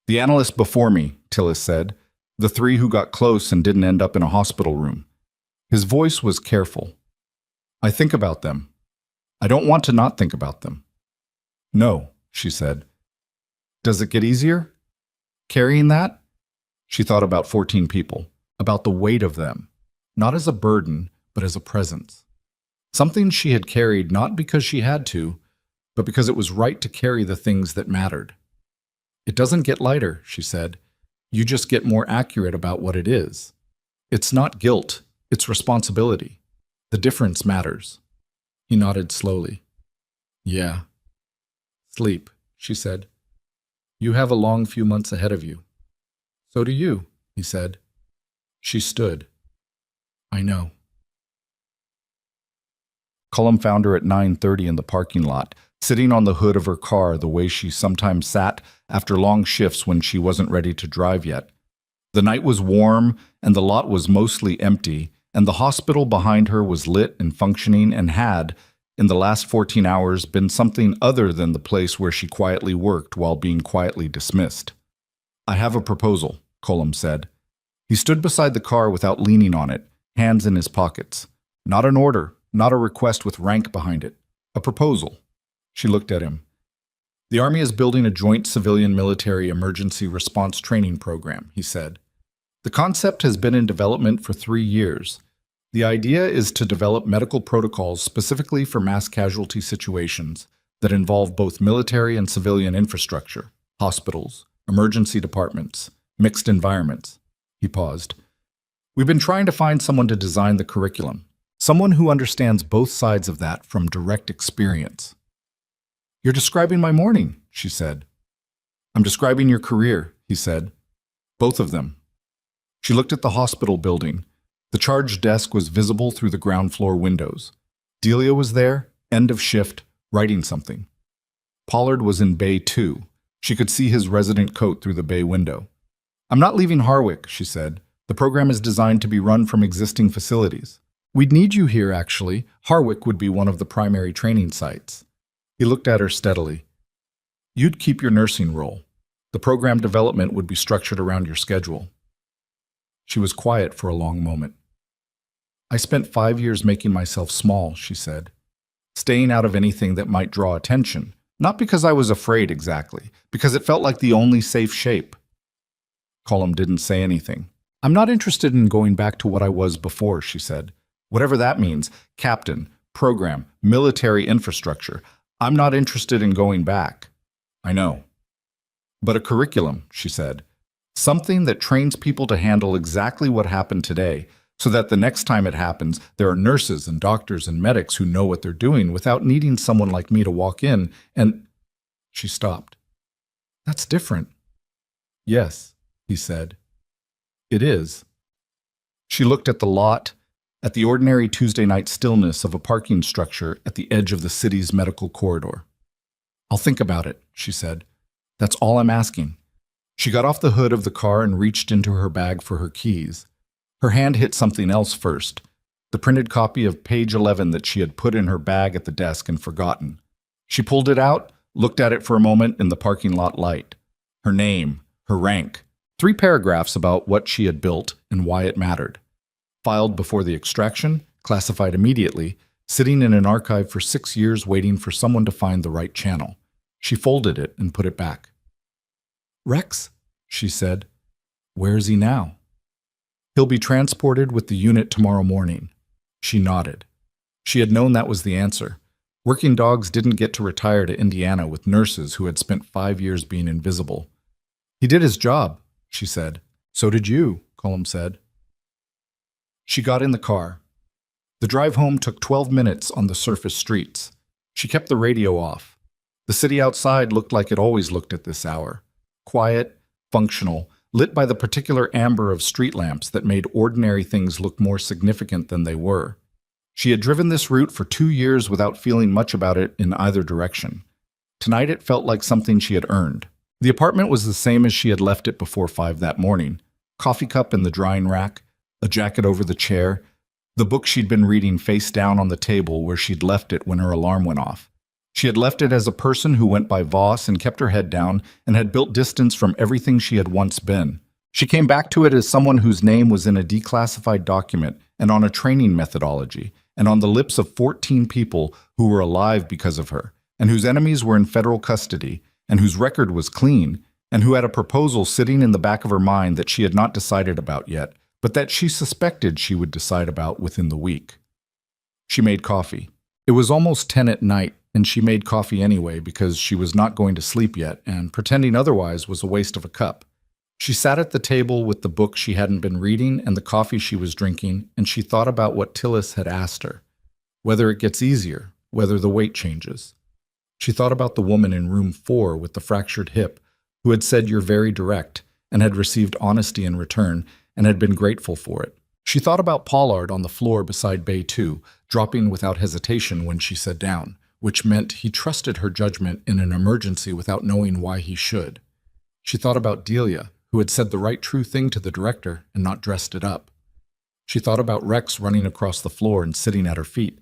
"The analyst before me," Tillis said, "the 3 who got close and didn't end up in a hospital room." His voice was careful. "I think about them. I don't want to not think about them." "No," she said. "Does it get easier? Carrying that?" She thought about 14 people, about the weight of them, not as a burden, but as a presence. Something she had carried not because she had to, but because it was right to carry the things that mattered. "It doesn't get lighter," she said. "You just get more accurate about what it is. It's not guilt, it's responsibility. The difference matters." He nodded slowly. "Yeah." "Sleep," she said. "You have a long few months ahead of you." "So do you," he said. She stood. "I know." Cullum found her at 9:30 in the parking lot, sitting on the hood of her car the way she sometimes sat after long shifts when she wasn't ready to drive yet. The night was warm, and the lot was mostly empty, and the hospital behind her was lit and functioning and had, in the last 14 hours, been something other than the place where she quietly worked while being quietly dismissed. "I have a proposal," Cullum said. He stood beside the car without leaning on it, hands in his pockets. Not an order, not a request with rank behind it. A proposal. She looked at him. "The Army is building a joint civilian-military emergency response training program," he said. "The concept has been in development for 3 years. The idea is to develop medical protocols specifically for mass casualty situations that involve both military and civilian infrastructure, hospitals, emergency departments, mixed environments." He paused. "We've been trying to find someone to design the curriculum, someone who understands both sides of that from direct experience." "You're describing my morning," she said. "I'm describing your career," he said. "Both of them." She looked at the hospital building. The charge desk was visible through the ground floor windows. Delia was there, end of shift, writing something. Pollard was in Bay 2. She could see his resident coat through the bay window. "I'm not leaving Harwick," she said. "The program is designed to be run from existing facilities. We'd need you here, actually. Harwick would be one of the primary training sites." He looked at her steadily. "You'd keep your nursing role. The program development would be structured around your schedule." She was quiet for a long moment. "I spent 5 years making myself small," she said. "Staying out of anything that might draw attention, Not because I was afraid exactly, because it felt like the only safe shape. Colum didn't say anything. I'm not interested in going back to what I was before, she said. Whatever that means, captain, program, military infrastructure. I'm not interested in going back. I know. But a curriculum, she said. Something that trains people to handle exactly what happened today, so that the next time it happens, there are nurses and doctors and medics who know what they're doing without needing someone like me to walk in and... She stopped. That's different. Yes, he said. It is. She looked at the lot, at the ordinary Tuesday night stillness of a parking structure at the edge of the city's medical corridor. I'll think about it, she said. That's all I'm asking. She got off the hood of the car and reached into her bag for her keys. Her hand hit something else first, the printed copy of page 11 that she had put in her bag at the desk and forgotten. She pulled it out, looked at it for a moment in the parking lot light. Her name, her rank, 3 paragraphs about what she had built and why it mattered. Filed before the extraction, classified immediately, sitting in an archive for 6 years waiting for someone to find the right channel. She folded it and put it back. Rex, she said, where is he now? He'll be transported with the unit tomorrow morning. She nodded. She had known that was the answer. Working dogs didn't get to retire to Indiana with nurses who had spent 5 years being invisible. He did his job, she said. So did you, Colum said. She got in the car. The drive home took 12 minutes on the surface streets. She kept the radio off. The city outside looked like it always looked at this hour. Quiet, functional, lit by the particular amber of street lamps that made ordinary things look more significant than they were. She had driven this route for 2 years without feeling much about it in either direction. Tonight it felt like something she had earned. The apartment was the same as she had left it before 5 that morning. Coffee cup in the drying rack, a jacket over the chair, the book she'd been reading face down on the table where she'd left it when her alarm went off. She had left it as a person who went by Voss and kept her head down and had built distance from everything she had once been. She came back to it as someone whose name was in a declassified document and on a training methodology and on the lips of 14 people who were alive because of her and whose enemies were in federal custody and whose record was clean and who had a proposal sitting in the back of her mind that she had not decided about yet, but that she suspected she would decide about within the week. She made coffee. It was almost 10 at night, and she made coffee anyway because she was not going to sleep yet, and pretending otherwise was a waste of a cup. She sat at the table with the book she hadn't been reading and the coffee she was drinking, and she thought about what Tillis had asked her, whether it gets easier, whether the weight changes. She thought about the woman in room 4 with the fractured hip, who had said you're very direct, and had received honesty in return, and had been grateful for it. She thought about Pollard on the floor beside Bay 2, dropping without hesitation when she sat down, which meant he trusted her judgment in an emergency without knowing why he should. She thought about Delia, who had said the right true thing to the director and not dressed it up. She thought about Rex running across the floor and sitting at her feet.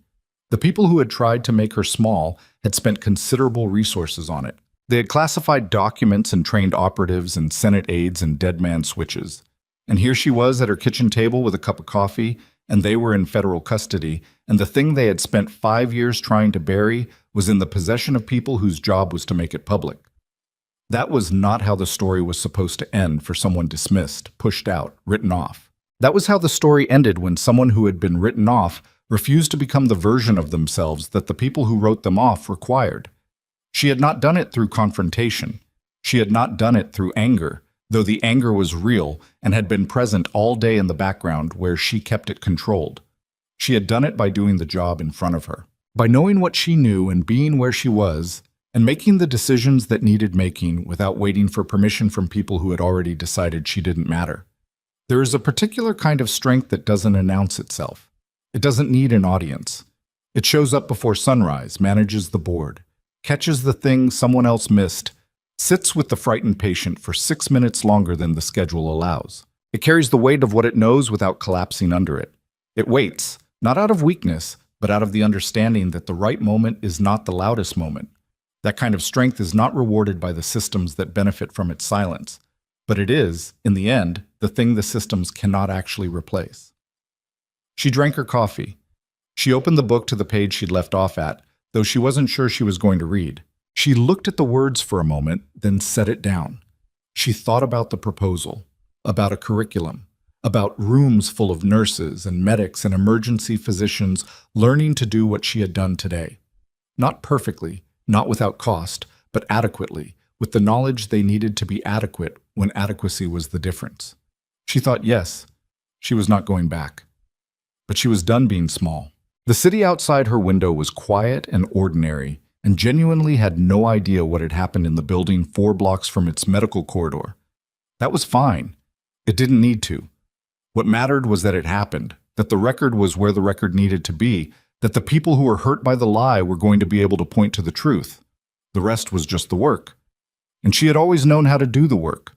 The people who had tried to make her small had spent considerable resources on it. They had classified documents and trained operatives and Senate aides and dead man switches. And here she was at her kitchen table with a cup of coffee, and they were in federal custody, and the thing they had spent 5 years trying to bury was in the possession of people whose job was to make it public. That was not how the story was supposed to end for someone dismissed, pushed out, written off. That was how the story ended when someone who had been written off refused to become the version of themselves that the people who wrote them off required. She had not done it through confrontation. She had not done it through anger, though the anger was real and had been present all day in the background where she kept it controlled. She had done it by doing the job in front of her, by knowing what she knew and being where she was, and making the decisions that needed making without waiting for permission from people who had already decided she didn't matter. There is a particular kind of strength that doesn't announce itself. It doesn't need an audience. It shows up before sunrise, manages the board, catches the thing someone else missed, sits with the frightened patient for 6 minutes longer than the schedule allows. It carries the weight of what it knows without collapsing under it. It waits, not out of weakness, but out of the understanding that the right moment is not the loudest moment. That kind of strength is not rewarded by the systems that benefit from its silence, but it is, in the end, the thing the systems cannot actually replace. She drank her coffee. She opened the book to the page she'd left off at, though she wasn't sure she was going to read. She looked at the words for a moment, then set it down. She thought about the proposal, about a curriculum, about rooms full of nurses and medics and emergency physicians learning to do what she had done today. Not perfectly, not without cost, but adequately, with the knowledge they needed to be adequate when adequacy was the difference. She thought, yes, she was not going back. But she was done being small. The city outside her window was quiet and ordinary, and genuinely had no idea what had happened in the building 4 blocks from its medical corridor. That was fine. It didn't need to. What mattered was that it happened, that the record was where the record needed to be, that the people who were hurt by the lie were going to be able to point to the truth. The rest was just the work. And she had always known how to do the work.